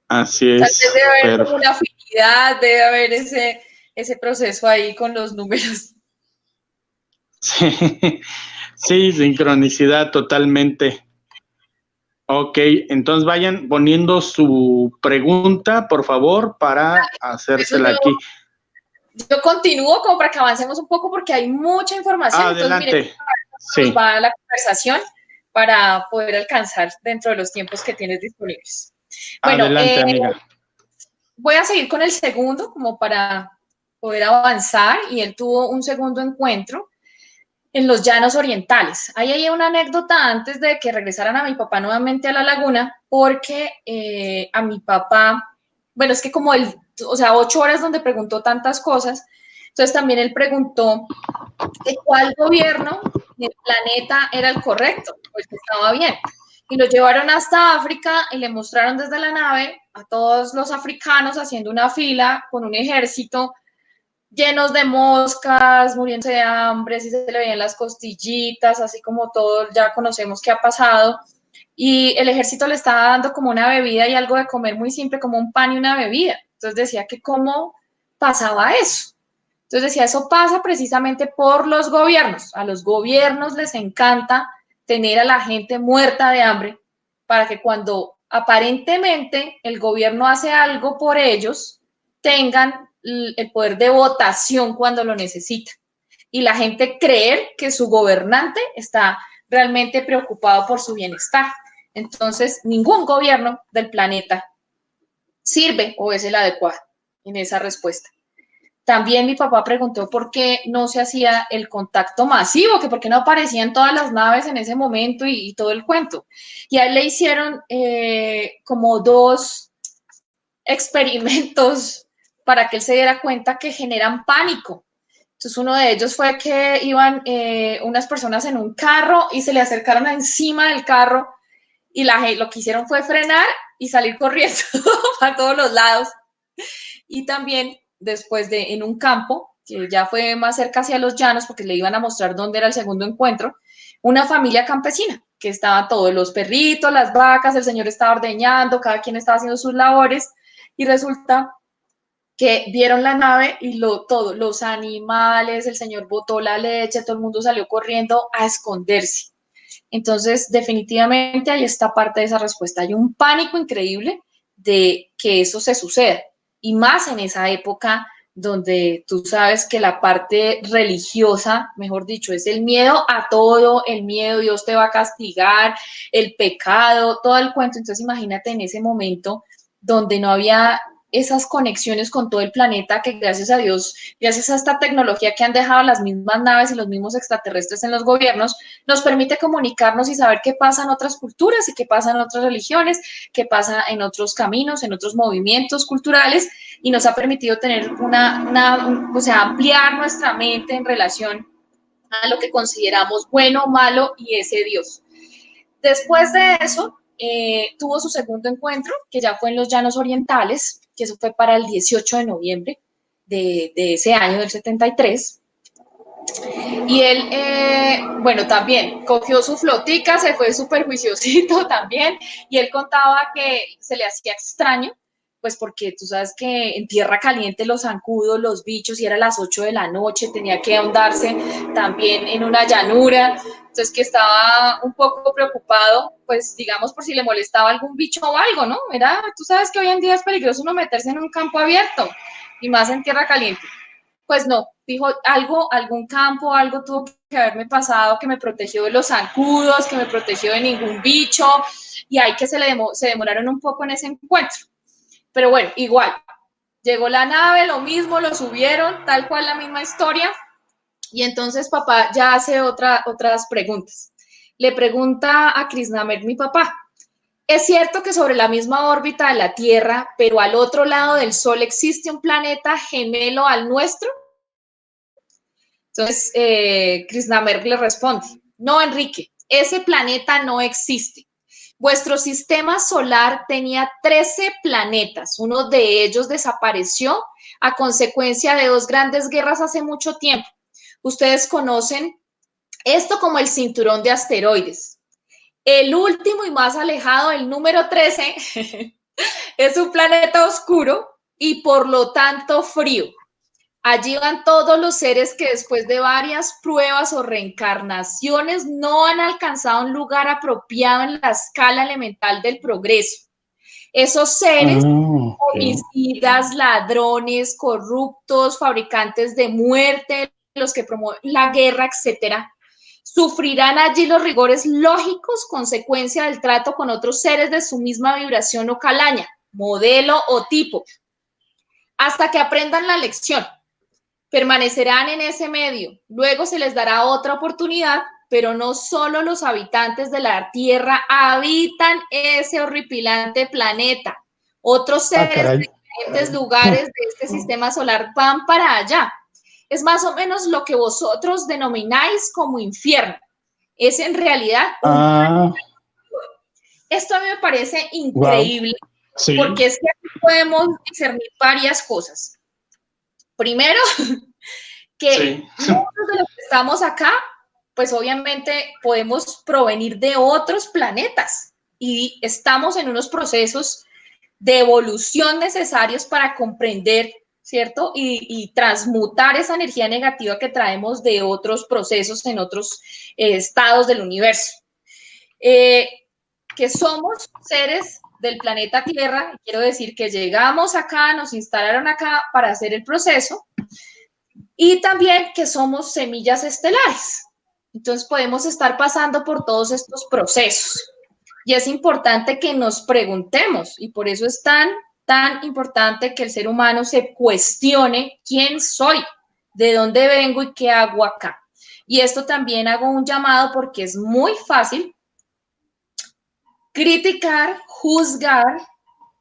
Speaker 1: Así
Speaker 2: Tal vez
Speaker 1: es,
Speaker 2: debe haber
Speaker 1: pero
Speaker 2: como una afinidad, debe haber ese proceso ahí con los números.
Speaker 1: sí, sí, sincronicidad totalmente. Ok, entonces vayan poniendo su pregunta, por favor, para
Speaker 2: Eso
Speaker 1: hacérsela aquí.
Speaker 2: yo continúo como para que avancemos un poco porque hay mucha información, entonces miren,
Speaker 1: Adelante.
Speaker 2: nos
Speaker 1: Sí,
Speaker 2: va la conversación para poder alcanzar dentro de los tiempos que tienes disponibles. Bueno,
Speaker 1: adelante, amiga.
Speaker 2: voy a seguir con el segundo como para poder avanzar y él tuvo un segundo encuentro en los llanos orientales. Ahí hay una anécdota antes de que regresaran a mi papá nuevamente a la laguna, porque a mi papá, bueno, es que como él, o sea, 8 horas donde preguntó tantas cosas, entonces también él preguntó de cuál gobierno del planeta era el correcto, pues que estaba bien. Y lo llevaron hasta África y le mostraron desde la nave a todos los africanos haciendo una fila con un ejército llenos de moscas, muriéndose de hambre, si se le veían las costillitas, así como todos ya conocemos que ha pasado. Y el ejército le estaba dando como una bebida y algo de comer muy simple, como un pan y una bebida. Entonces decía que cómo pasaba eso. Entonces decía, eso pasa precisamente por los gobiernos. A los gobiernos les encanta tener a la gente muerta de hambre para que cuando aparentemente el gobierno hace algo por ellos, tengan el poder de votación cuando lo necesitan. Y la gente creer que su gobernante está realmente preocupado por su bienestar. Entonces, ningún gobierno del planeta sirve o es el adecuado en esa respuesta. También mi papá preguntó por qué no se hacía el contacto masivo, que por qué no aparecían todas las naves en ese momento y todo el cuento. Y a él le hicieron como 2 experimentos para que él se diera cuenta que generan pánico. Entonces uno de ellos fue que iban unas personas en un carro y se le acercaron encima del carro y lo que hicieron fue frenar y salir corriendo a todos los lados. Y también después de en un campo, que ya fue más cerca hacia los llanos, porque le iban a mostrar dónde era el segundo encuentro, una familia campesina, que estaban todos los perritos, las vacas, el señor estaba ordeñando, cada quien estaba haciendo sus labores, y resulta que vieron la nave y todo, los animales, el señor botó la leche, todo el mundo salió corriendo a esconderse. Entonces, definitivamente ahí está parte de esa respuesta. Hay un pánico increíble de que eso se suceda. Y más en esa época donde tú sabes que la parte religiosa, mejor dicho, es el miedo a todo, el miedo, Dios te va a castigar, el pecado, todo el cuento. Entonces, imagínate en ese momento donde no había esas conexiones con todo el planeta que gracias a Dios, gracias a esta tecnología que han dejado las mismas naves y los mismos extraterrestres en los gobiernos, nos permite comunicarnos y saber qué pasa en otras culturas y qué pasa en otras religiones, qué pasa en otros caminos, en otros movimientos culturales y nos ha permitido tener o sea, ampliar nuestra mente en relación a lo que consideramos bueno, malo y ese Dios. Después de eso, tuvo su segundo encuentro, que ya fue en los Llanos Orientales, que eso fue para el 18 de noviembre de ese año, del 73. Y él, bueno, también cogió su flotica, se fue súper juiciosito también, y él contaba que se le hacía extraño, pues porque tú sabes que en tierra caliente los zancudos, los bichos, y era las 8 de la noche, tenía que ahondarse también en una llanura, entonces que estaba un poco preocupado, pues digamos por si le molestaba algún bicho o algo, ¿no? Era, tú sabes que hoy en día es peligroso uno meterse en un campo abierto, y más en tierra caliente. pues no, dijo algún campo, algo tuvo que haberme pasado que me protegió de los zancudos, que me protegió de ningún bicho, y ahí que se demoraron un poco en ese encuentro. Pero bueno, igual, llegó la nave, lo mismo, lo subieron, tal cual la misma historia, y entonces papá ya hace otras preguntas. Le pregunta a Krishnamert, mi papá, ¿es cierto que sobre la misma órbita de la Tierra, pero al otro lado del Sol existe un planeta gemelo al nuestro? Entonces, Krishnamert le responde, no, Enrique, ese planeta no existe. Vuestro sistema solar tenía 13 planetas. Uno de ellos desapareció a consecuencia de 2 grandes guerras hace mucho tiempo. Ustedes conocen esto como el cinturón de asteroides. El último y más alejado, el número 13, es un planeta oscuro y por lo tanto frío. Allí van todos los seres que después de varias pruebas o reencarnaciones no han alcanzado un lugar apropiado en la escala elemental del progreso. Esos seres, homicidas, ladrones, corruptos, fabricantes de muerte, los que promueven la guerra, etcétera, sufrirán allí los rigores lógicos consecuencia del trato con otros seres de su misma vibración o calaña, modelo o tipo, hasta que aprendan la lección. Permanecerán en ese medio. Luego se les dará otra oportunidad, pero no solo los habitantes de la Tierra habitan ese horripilante planeta. Otros seres de diferentes lugares de este sistema solar van para allá. Es más o menos lo que vosotros denomináis como infierno. Es en realidad Esto a mí me parece increíble,
Speaker 3: Sí.
Speaker 2: porque es que aquí podemos discernir varias cosas. Primero, que muchos de los que estamos acá, pues obviamente podemos provenir de otros planetas y estamos en unos procesos de evolución necesarios para comprender, ¿cierto? Y transmutar esa energía negativa que traemos de otros procesos en otros estados del universo. Que somos seres del planeta Tierra, quiero decir que llegamos acá, nos instalaron acá para hacer el proceso, y también que somos semillas estelares. Entonces podemos estar pasando por todos estos procesos. Y es importante que nos preguntemos, y por eso es tan importante que el ser humano se cuestione quién soy, de dónde vengo y qué hago acá. Y esto también hago un llamado porque es muy fácil criticar, juzgar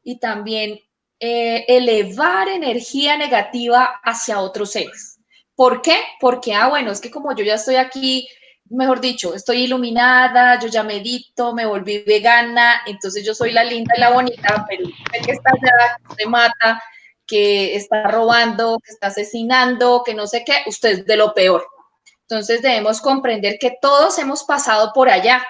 Speaker 2: y también elevar energía negativa hacia otros seres. ¿Por qué? Porque, bueno, es que como yo ya estoy aquí, mejor dicho, estoy iluminada, yo ya medito, me volví vegana, entonces yo soy la linda y la bonita, pero el que está allá, que usted mata, que está robando, que está asesinando, que no sé qué, usted es de lo peor. Entonces debemos comprender que todos hemos pasado por allá,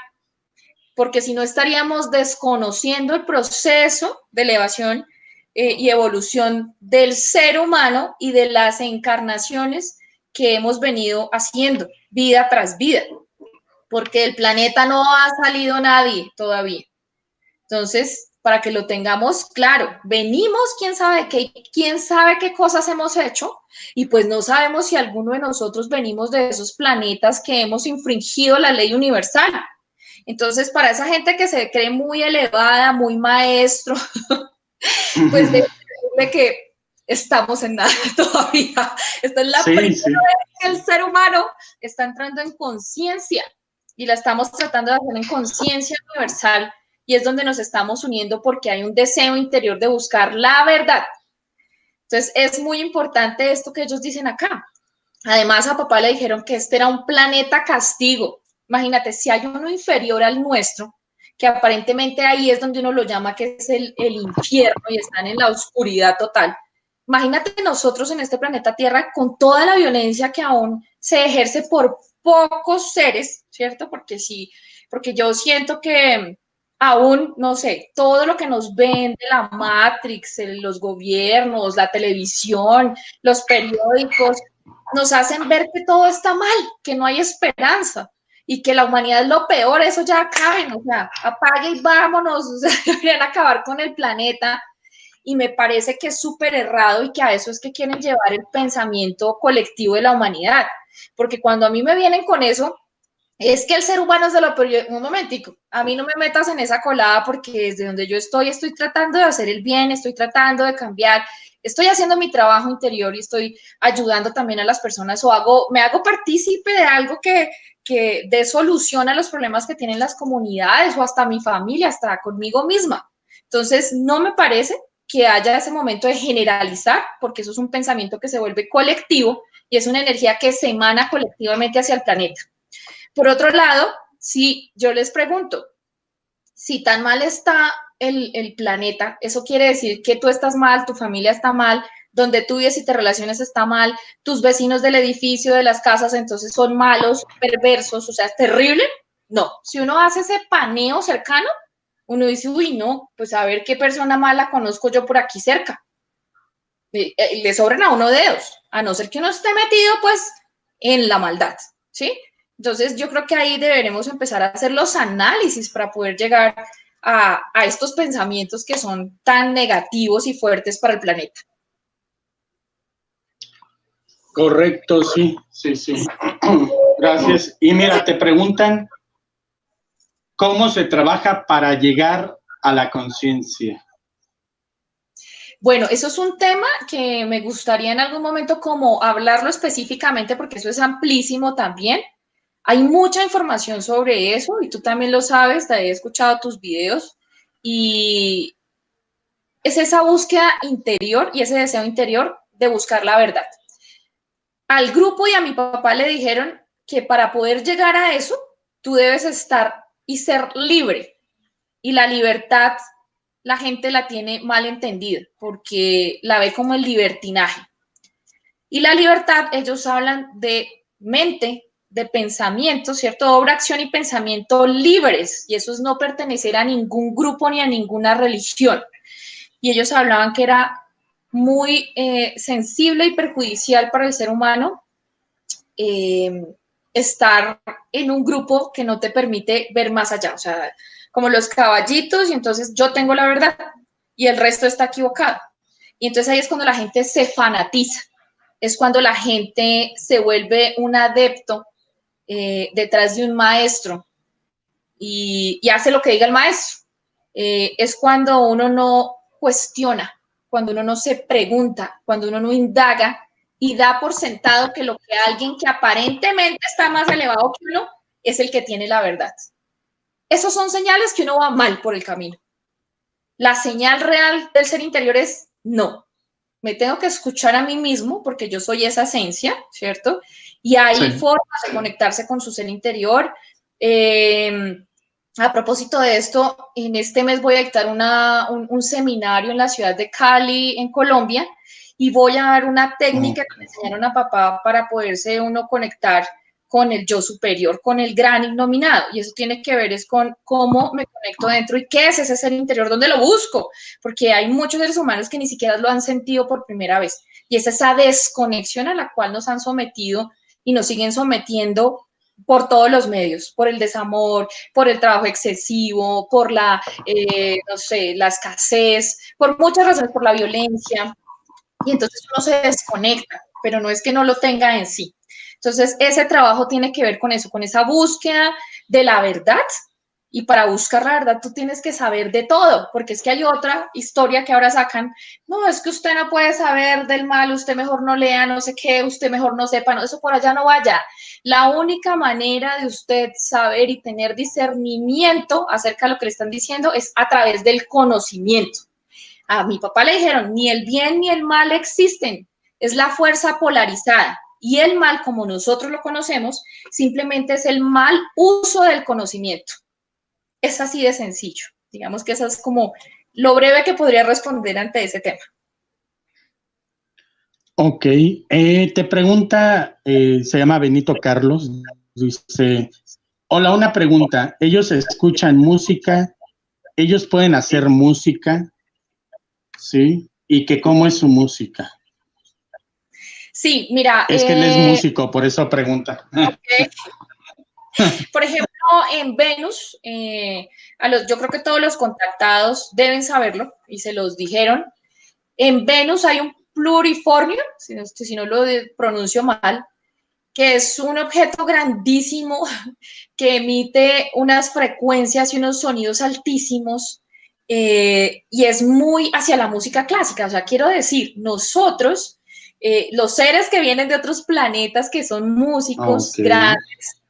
Speaker 2: porque si no estaríamos desconociendo el proceso de elevación y evolución del ser humano y de las encarnaciones que hemos venido haciendo vida tras vida, porque del planeta no ha salido nadie todavía. Entonces, para que lo tengamos claro, venimos, quién sabe qué cosas hemos hecho, y pues no sabemos si alguno de nosotros venimos de esos planetas que hemos infringido la ley universal. Entonces, para esa gente que se cree muy elevada, muy maestro, pues decirle que estamos en nada todavía. Esta es la primera vez que el ser humano está entrando en conciencia y la estamos tratando de hacer en conciencia universal, y es donde nos estamos uniendo porque hay un deseo interior de buscar la verdad. Entonces, es muy importante esto que ellos dicen acá. Además, a papá le dijeron que este era un planeta castigo. Imagínate, si hay uno inferior al nuestro, que aparentemente ahí es donde uno lo llama que es el infierno y están en la oscuridad total. Imagínate nosotros en este planeta Tierra con toda la violencia que aún se ejerce por pocos seres, ¿cierto? Porque yo siento que aún, no sé, todo lo que nos vende la Matrix, los gobiernos, la televisión, los periódicos, nos hacen ver que todo está mal, que no hay esperanza y que la humanidad es lo peor, eso ya acaben, o sea, apague y vámonos, o sea, deberían acabar con el planeta. y me parece que es súper errado y que a eso es que quieren llevar el pensamiento colectivo de la humanidad, porque cuando a mí me vienen con eso, es que el ser humano es de lo peor. Un momentico, a mí no me metas en esa colada porque desde donde yo estoy tratando de hacer el bien, estoy tratando de cambiar, estoy haciendo mi trabajo interior y estoy ayudando también a las personas me hago partícipe de algo que dé solución a los problemas que tienen las comunidades o hasta mi familia, hasta conmigo misma. Entonces, no me parece que haya ese momento de generalizar, porque eso es un pensamiento que se vuelve colectivo y es una energía que se emana colectivamente hacia el planeta. Por otro lado, si yo les pregunto, si tan mal está el planeta, eso quiere decir que tú estás mal, tu familia está mal, donde tú vives y te relaciones está mal, tus vecinos del edificio, de las casas, entonces son malos, perversos, o sea, es terrible. No, si uno hace ese paneo cercano, uno dice, uy, no, pues a ver qué persona mala conozco yo por aquí cerca. Le sobran a uno dedos, a no ser que uno esté metido, pues, en la maldad, ¿sí? Entonces, yo creo que ahí deberemos empezar a hacer los análisis para poder llegar a estos pensamientos que son tan negativos y fuertes para el planeta.
Speaker 3: Correcto, sí. Gracias. Y mira, te preguntan, ¿cómo se trabaja para llegar a la conciencia?
Speaker 2: Bueno, eso es un tema que me gustaría en algún momento como hablarlo específicamente porque eso es amplísimo también. Hay mucha información sobre eso y tú también lo sabes, te he escuchado tus videos y es esa búsqueda interior y ese deseo interior de buscar la verdad. Al grupo y a mi papá le dijeron que para poder llegar a eso, tú debes estar y ser libre. Y la libertad, la gente la tiene mal entendida porque la ve como el libertinaje. Y la libertad, ellos hablan de mente, de pensamiento, ¿cierto? Obra, acción y pensamiento libres. Y eso es no pertenecer a ningún grupo ni a ninguna religión. Y ellos hablaban que era muy sensible y perjudicial para el ser humano estar en un grupo que no te permite ver más allá, o sea, como los caballitos, y entonces yo tengo la verdad y el resto está equivocado. Y entonces ahí es cuando la gente se fanatiza, es cuando la gente se vuelve un adepto detrás de un maestro y hace lo que diga el maestro. Es cuando uno no cuestiona, cuando uno no se pregunta, cuando uno no indaga y da por sentado que lo que alguien que aparentemente está más elevado que uno es el que tiene la verdad. Esos son señales que uno va mal por el camino. La señal real del ser interior es no. Me tengo que escuchar a mí mismo porque yo soy esa esencia, ¿cierto? Y hay formas de conectarse con su ser interior. A propósito de esto, en este mes voy a dictar un seminario en la ciudad de Cali, en Colombia, y voy a dar una técnica que me enseñaron a papá para poderse uno conectar con el yo superior, con el gran iluminado. Y eso tiene que ver es con cómo me conecto dentro y qué es ese ser interior, dónde lo busco, porque hay muchos seres humanos que ni siquiera lo han sentido por primera vez. Y es esa desconexión a la cual nos han sometido y nos siguen sometiendo por todos los medios, por el desamor, por el trabajo excesivo, por la, no sé, la escasez, por muchas razones, por la violencia. Y entonces uno se desconecta, pero no es que no lo tenga en sí. Entonces, ese trabajo tiene que ver con eso, con esa búsqueda de la verdad. Y para buscar la verdad, tú tienes que saber de todo, porque es que hay otra historia que ahora sacan. No, es que usted no puede saber del mal, usted mejor no lea, no sé qué, usted mejor no sepa, no, eso por allá no vaya. La única manera de usted saber y tener discernimiento acerca de lo que le están diciendo es a través del conocimiento. A mi papá le dijeron, ni el bien ni el mal existen, es la fuerza polarizada. Y el mal, como nosotros lo conocemos, simplemente es el mal uso del conocimiento. Es así de sencillo. Digamos que eso es como lo breve que podría responder ante ese tema.
Speaker 4: Ok, te pregunta, se llama Benito Carlos, dice, hola, una pregunta, ¿ellos escuchan música? ¿Ellos pueden hacer música? ¿Sí? ¿Y que cómo es su música?
Speaker 2: Sí, mira.
Speaker 4: Es que él es músico, por eso pregunta.
Speaker 2: Okay. Por ejemplo, en Venus, yo creo que todos los contactados deben saberlo y se los dijeron. En Venus hay un pluriformio, si no lo pronuncio mal, que es un objeto grandísimo que emite unas frecuencias y unos sonidos altísimos, y es muy hacia la música clásica. O sea, quiero decir, nosotros, los seres que vienen de otros planetas, que son músicos grandes,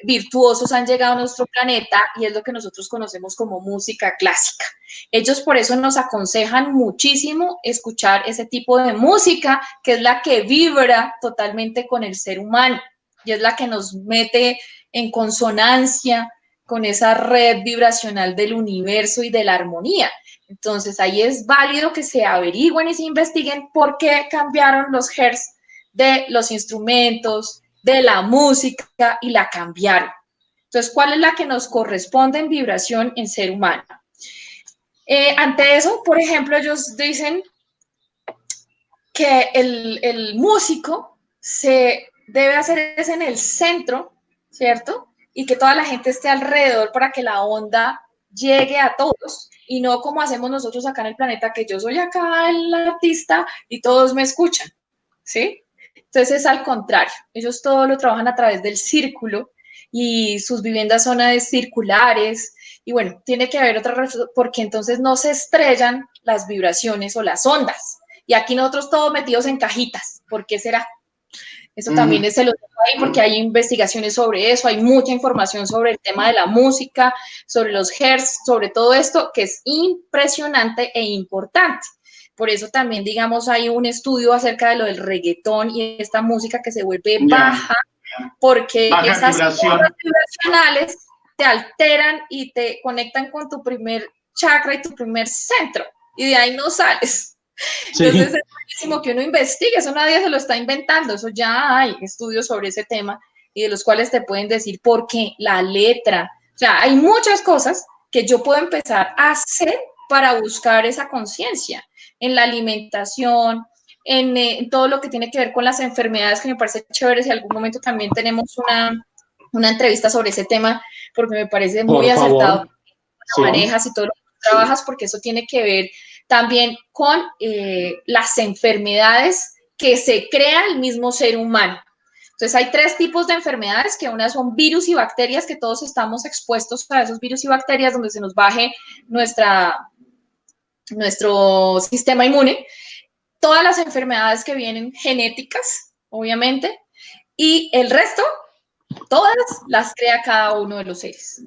Speaker 2: virtuosos, han llegado a nuestro planeta, y es lo que nosotros conocemos como música clásica. Ellos por eso nos aconsejan muchísimo escuchar ese tipo de música, que es la que vibra totalmente con el ser humano y es la que nos mete en consonancia con esa red vibracional del universo y de la armonía. Entonces ahí es válido que se averigüen y se investiguen por qué cambiaron los hertz de los instrumentos, de la música, y la cambiaron. Entonces, ¿cuál es la que nos corresponde en vibración en ser humano? Ante eso, por ejemplo, ellos dicen que el músico se debe hacer eso en el centro, ¿cierto? Y que toda la gente esté alrededor para que la onda llegue a todos, y no como hacemos nosotros acá en el planeta, que yo soy acá el artista y todos me escuchan, ¿sí? Entonces es al contrario, ellos todo lo trabajan a través del círculo, y sus viviendas son circulares, y bueno, tiene que haber otra razón, porque entonces no se estrellan las vibraciones o las ondas, y aquí nosotros todos metidos en cajitas. ¿Por qué será? Eso también se lo dejo ahí, porque hay investigaciones sobre eso, hay mucha información sobre el tema de la música, sobre los hertz, sobre todo esto, que es impresionante e importante. Por eso también, digamos, hay un estudio acerca de lo del reggaetón y esta música que se vuelve baja, porque esas ondas vibracionales te alteran y te conectan con tu primer chakra y tu primer centro, y de ahí no sales. Sí. Entonces es buenísimo que uno investigue, eso nadie se lo está inventando, eso ya hay estudios sobre ese tema, y de los cuales te pueden decir por qué, la letra, o sea, hay muchas cosas que yo puedo empezar a hacer para buscar esa conciencia en la alimentación, en todo lo que tiene que ver con las enfermedades, que me parece chévere. Si en algún momento también tenemos una entrevista sobre ese tema, porque me parece muy acertado. Sí. Manejas y todo lo que trabajas, porque eso tiene que ver también con las enfermedades que se crea el mismo ser humano. Entonces hay 3 tipos de enfermedades, que una son virus y bacterias, que todos estamos expuestos a esos virus y bacterias, donde se nos baje nuestro sistema inmune. Todas las enfermedades que vienen genéticas, obviamente, y el resto, todas las crea cada uno de los seres.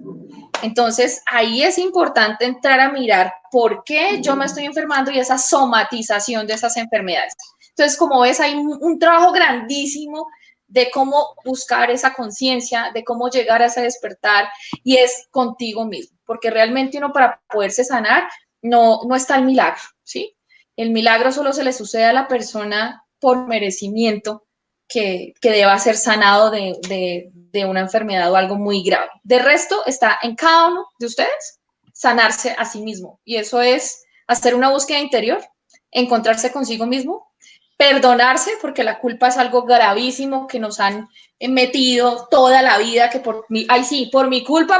Speaker 2: Entonces, ahí es importante entrar a mirar por qué yo me estoy enfermando y esa somatización de esas enfermedades. Entonces, como ves, hay un trabajo grandísimo de cómo buscar esa conciencia, de cómo llegar a ese despertar, y es contigo mismo, porque realmente uno, para poderse sanar, no está el milagro, ¿sí? El milagro solo se le sucede a la persona por merecimiento, que deba ser sanado de una enfermedad o algo muy grave. De resto, está en cada uno de ustedes sanarse a sí mismo. Y eso es hacer una búsqueda interior, encontrarse consigo mismo, perdonarse, porque la culpa es algo gravísimo que nos han metido toda la vida, que por mi culpa,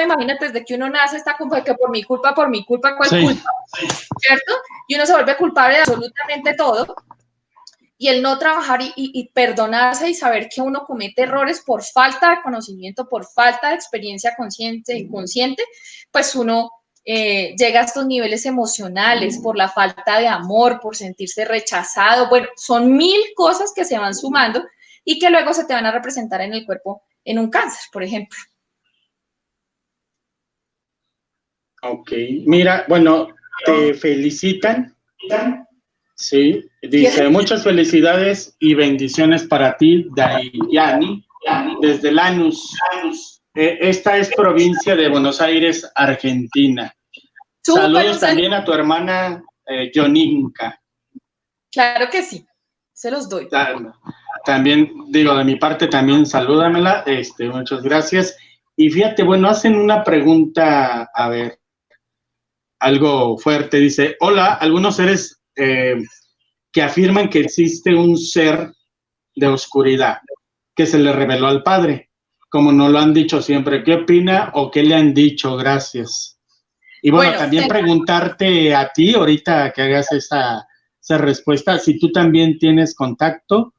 Speaker 2: imagínate, desde que uno nace esta culpa, que por mi culpa, ¿cuál culpa? ¿Cierto? Y uno se vuelve culpable de absolutamente todo. Y el no trabajar y perdonarse y saber que uno comete errores por falta de conocimiento, por falta de experiencia consciente e inconsciente, pues uno llega a estos niveles emocionales por la falta de amor, por sentirse rechazado. Bueno, son 1000 cosas que se van sumando y que luego se te van a representar en el cuerpo en un cáncer, por ejemplo.
Speaker 4: Ok, mira, bueno, te felicitan. Sí, dice, muchas felicidades y bendiciones para ti, Dayani, desde Lanús. Esta es provincia de Buenos Aires, Argentina. Saludos también a tu hermana Yoninka.
Speaker 2: Claro que sí, se los doy.
Speaker 4: También, digo, de mi parte también salúdamela, muchas gracias. Y fíjate, bueno, hacen una pregunta, a ver, algo fuerte, dice, hola, algunos seres que afirman que existe un ser de oscuridad que se le reveló al Padre, como nos lo han dicho siempre. ¿Qué opina o qué le han dicho? Gracias. Y bueno, también preguntarte a ti, ahorita que hagas esa esa respuesta, si tú también tienes contacto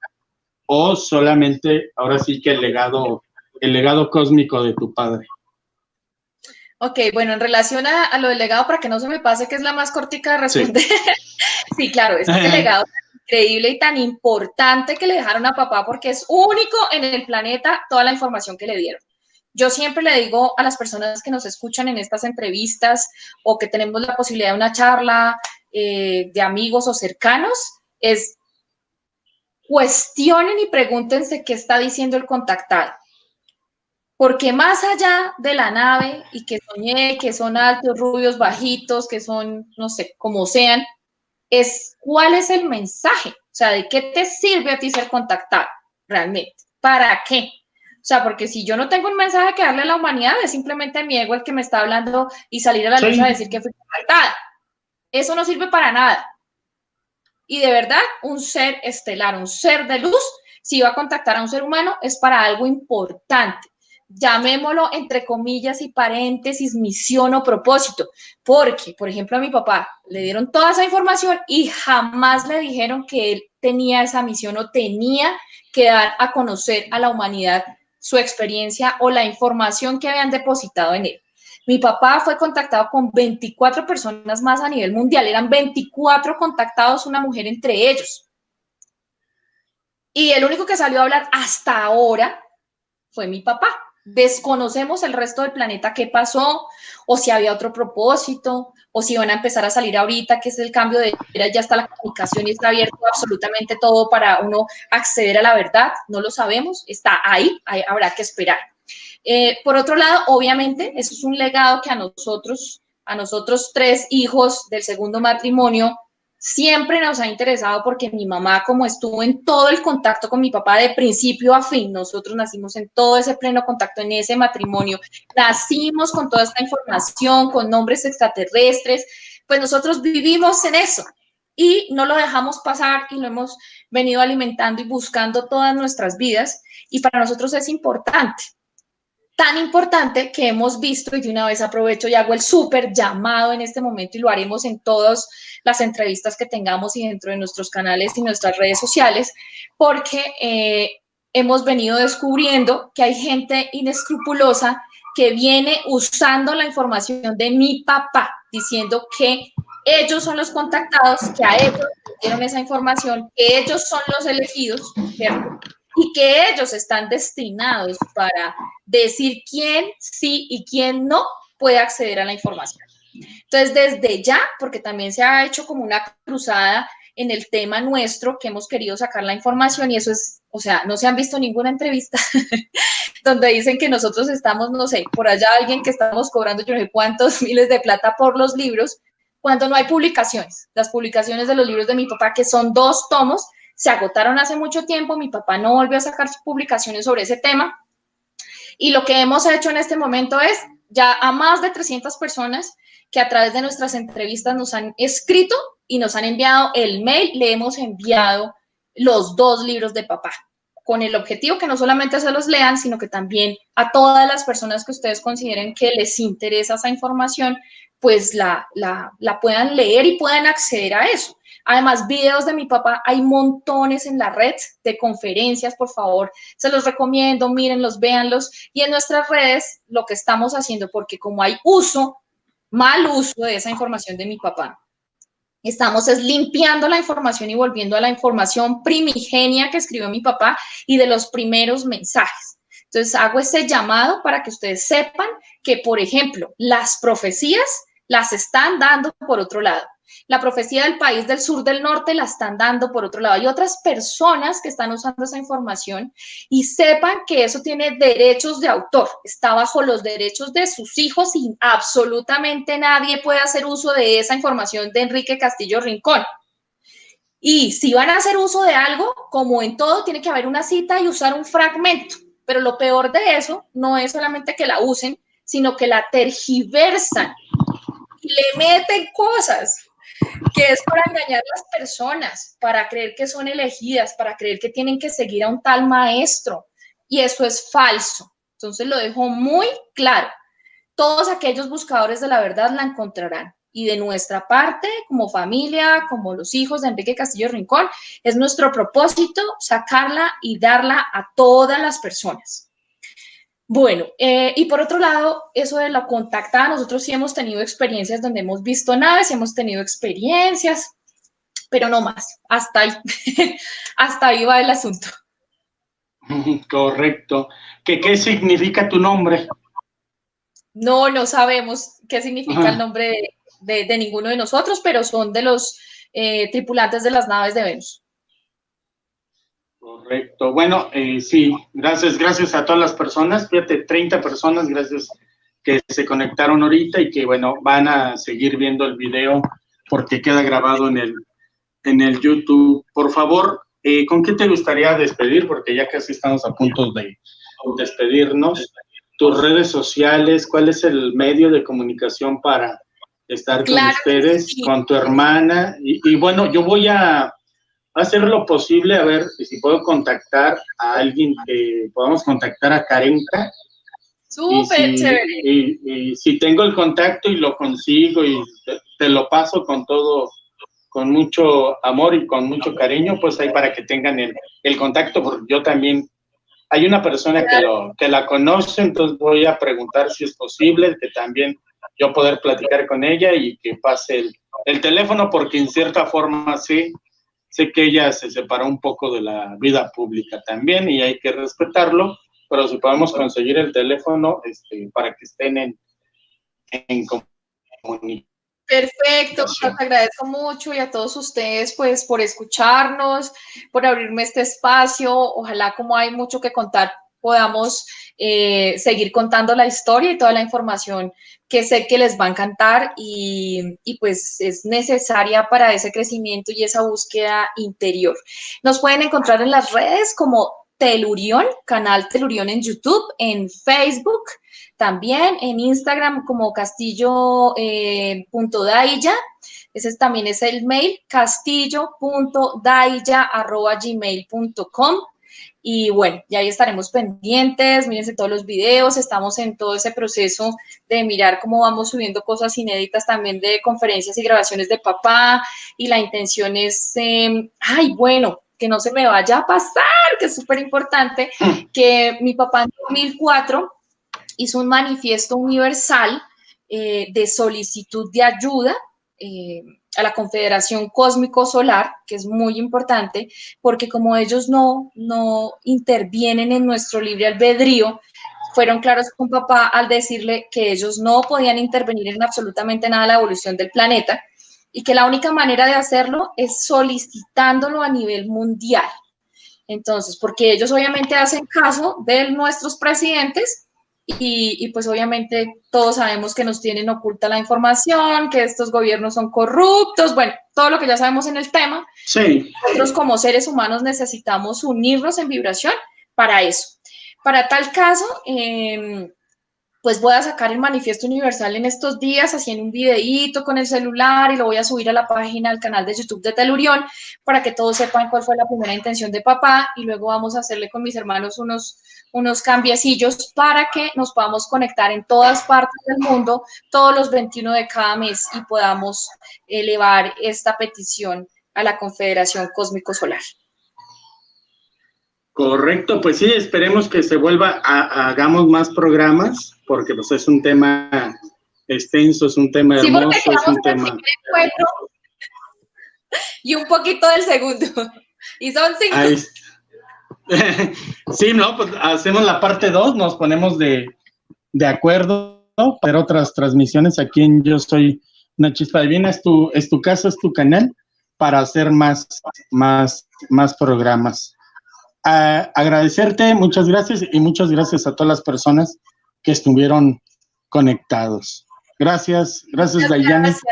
Speaker 4: o solamente, ahora sí que el legado cósmico de tu padre.
Speaker 2: Ok, bueno, en relación a lo del legado, para que no se me pase, que es la más cortica de responder. Sí, sí, claro, es ese legado tan increíble y tan importante que le dejaron a papá, porque es único en el planeta toda la información que le dieron. Yo siempre le digo a las personas que nos escuchan en estas entrevistas o que tenemos la posibilidad de una charla de amigos o cercanos, es cuestionen y pregúntense qué está diciendo el contactado. Porque más allá de la nave y que soñé, que son altos, rubios, bajitos, que son, no sé, como sean, es cuál es el mensaje. O sea, ¿de qué te sirve a ti ser contactado realmente? ¿Para qué? O sea, porque si yo no tengo un mensaje que darle a la humanidad, es simplemente mi ego el que me está hablando y salir a la luz a decir que fui contactada. Eso no sirve para nada. Y de verdad, un ser estelar, un ser de luz, si va a contactar a un ser humano, es para algo importante. Llamémoslo entre comillas y paréntesis, misión o propósito, porque, por ejemplo, a mi papá le dieron toda esa información y jamás le dijeron que él tenía esa misión o tenía que dar a conocer a la humanidad su experiencia o la información que habían depositado en él. Mi papá fue contactado con 24 personas más a nivel mundial, eran 24 contactados, una mujer entre ellos. Y el único que salió a hablar hasta ahora fue mi papá. Desconocemos el resto del planeta qué pasó, o si había otro propósito, o si van a empezar a salir ahorita, que es el cambio de era, ya está la comunicación y está abierto absolutamente todo para uno acceder a la verdad. No lo sabemos, está ahí habrá que esperar. Por otro lado, obviamente, eso es un legado que a nosotros 3 hijos del segundo matrimonio, siempre nos ha interesado porque mi mamá, como estuvo en todo el contacto con mi papá de principio a fin, nosotros nacimos en todo ese pleno contacto en ese matrimonio, nacimos con toda esta información, con nombres extraterrestres, pues nosotros vivimos en eso y no lo dejamos pasar y lo hemos venido alimentando y buscando todas nuestras vidas y para nosotros es importante. Tan importante que hemos visto, y de una vez aprovecho y hago el súper llamado en este momento y lo haremos en todas las entrevistas que tengamos y dentro de nuestros canales y nuestras redes sociales, porque hemos venido descubriendo que hay gente inescrupulosa que viene usando la información de mi papá, diciendo que ellos son los contactados, que a ellos dieron esa información, que ellos son los elegidos, ¿cierto? Y que ellos están destinados para decir quién sí y quién no puede acceder a la información. Entonces, desde ya, porque también se ha hecho como una cruzada en el tema nuestro, que hemos querido sacar la información y eso es, o sea, no se han visto ninguna entrevista donde dicen que nosotros estamos, no sé, por allá alguien que estamos cobrando yo no sé cuántos miles de plata por los libros, cuando no hay publicaciones. Las publicaciones de los libros de mi papá, que son 2 tomos, se agotaron hace mucho tiempo, mi papá no volvió a sacar publicaciones sobre ese tema y lo que hemos hecho en este momento es ya a más de 300 personas que a través de nuestras entrevistas nos han escrito y nos han enviado el mail, le hemos enviado los 2 libros de papá, con el objetivo que no solamente se los lean, sino que también a todas las personas que ustedes consideren que les interesa esa información, pues la puedan leer y puedan acceder a eso. Además, videos de mi papá, hay montones en la red de conferencias, por favor, se los recomiendo, mírenlos, véanlos. Y en nuestras redes, lo que estamos haciendo, porque como hay mal uso de esa información de mi papá, estamos es limpiando la información y volviendo a la información primigenia que escribió mi papá y de los primeros mensajes. Entonces, hago ese llamado para que ustedes sepan que, por ejemplo, las profecías las están dando por otro lado. La profecía del país del sur del norte la están dando por otro lado. Hay otras personas que están usando esa información y sepan que eso tiene derechos de autor. Está bajo los derechos de sus hijos y absolutamente nadie puede hacer uso de esa información de Enrique Castillo Rincón. Y si van a hacer uso de algo, como en todo, tiene que haber una cita y usar un fragmento. Pero lo peor de eso no es solamente que la usen, sino que la tergiversan y le meten cosas que es para engañar a las personas, para creer que son elegidas, para creer que tienen que seguir a un tal maestro. Y eso es falso. Entonces lo dejo muy claro. Todos aquellos buscadores de la verdad la encontrarán. Y de nuestra parte, como familia, como los hijos de Enrique Castillo Rincón, es nuestro propósito sacarla y darla a todas las personas. Bueno, y por otro lado, eso de la contactada, nosotros sí hemos tenido experiencias donde hemos visto naves, hemos tenido experiencias, pero no más, hasta ahí, hasta ahí va el asunto.
Speaker 4: Correcto. ¿Qué significa tu nombre?
Speaker 2: No sabemos qué significa el nombre de ninguno de nosotros, pero son de los tripulantes de las naves de Venus.
Speaker 4: Correcto. Bueno, sí, gracias a todas las personas. Fíjate, 30 personas, gracias que se conectaron ahorita y que, bueno, van a seguir viendo el video porque queda grabado en el YouTube. Por favor, ¿con qué te gustaría despedir? Porque ya casi estamos a punto de despedirnos. Tus redes sociales, ¿cuál es el medio de comunicación para estar con ustedes, sí, con tu hermana? Y bueno, yo voy a hacer lo posible, a ver si puedo contactar a alguien que podamos contactar a Karenka.
Speaker 2: Súper chévere.
Speaker 4: Y si tengo el contacto y lo consigo y te lo paso con todo, con mucho amor y con mucho cariño, pues ahí para que tengan el contacto, porque yo también, hay una persona que la conoce, entonces voy a preguntar si es posible que también yo poder platicar con ella y que pase el teléfono, porque en cierta forma sé que ella se separó un poco de la vida pública también y hay que respetarlo, pero si podemos conseguir el teléfono para que estén en comunicación.
Speaker 2: Perfecto, te agradezco mucho y a todos ustedes pues por escucharnos, por abrirme este espacio. Ojalá, como hay mucho que contar, podamos seguir contando la historia y toda la información que sé que les va a encantar y pues es necesaria para ese crecimiento y esa búsqueda interior. Nos pueden encontrar en las redes como Telurión, canal Telurión en YouTube, en Facebook, también en Instagram como castillo.dailla, ese también es el mail, castillo.dailla@gmail.com. Y bueno, ya ahí estaremos pendientes, mírense todos los videos, estamos en todo ese proceso de mirar cómo vamos subiendo cosas inéditas también de conferencias y grabaciones de papá, y la intención es, que no se me vaya a pasar, que es súper importante, que mi papá en 2004 hizo un manifiesto universal de solicitud de ayuda a la Confederación Cósmico Solar, que es muy importante, porque como ellos no intervienen en nuestro libre albedrío, fueron claros con papá al decirle que ellos no podían intervenir en absolutamente nada la evolución del planeta y que la única manera de hacerlo es solicitándolo a nivel mundial. Entonces, porque ellos obviamente hacen caso de nuestros presidentes y pues obviamente todos sabemos que nos tienen oculta la información, que estos gobiernos son corruptos, bueno, todo lo que ya sabemos en el tema.
Speaker 4: Sí.
Speaker 2: Nosotros como seres humanos necesitamos unirnos en vibración para eso. Para tal caso, pues voy a sacar el manifiesto universal en estos días, haciendo un videíto con el celular y lo voy a subir a la página, al canal de YouTube de Telurión, para que todos sepan cuál fue la primera intención de papá, y luego vamos a hacerle con mis hermanos unos cambiecillos para que nos podamos conectar en todas partes del mundo todos los 21 de cada mes y podamos elevar esta petición a la Confederación Cósmico Solar.
Speaker 4: Correcto, pues sí, esperemos que se vuelva, hagamos más programas, porque pues es un tema extenso, es un tema hermoso, sí, es un tema...
Speaker 2: Y un poquito del segundo, y son 5.
Speaker 4: Sí, no, pues hacemos la parte 2, nos ponemos de acuerdo, ¿no? Para otras transmisiones aquí en Yo Soy una Chispa Divina, es tu casa, es tu canal, para hacer más programas. Agradecerte, muchas gracias, y muchas gracias a todas las personas que estuvieron conectados. Gracias, Dayane.
Speaker 2: Gracias.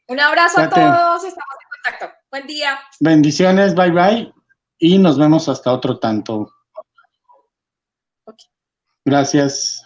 Speaker 2: Un abrazo a todos, estamos en contacto. Buen día.
Speaker 4: Bendiciones, bye bye, y nos vemos hasta otro tanto.
Speaker 2: Okay.
Speaker 4: Gracias.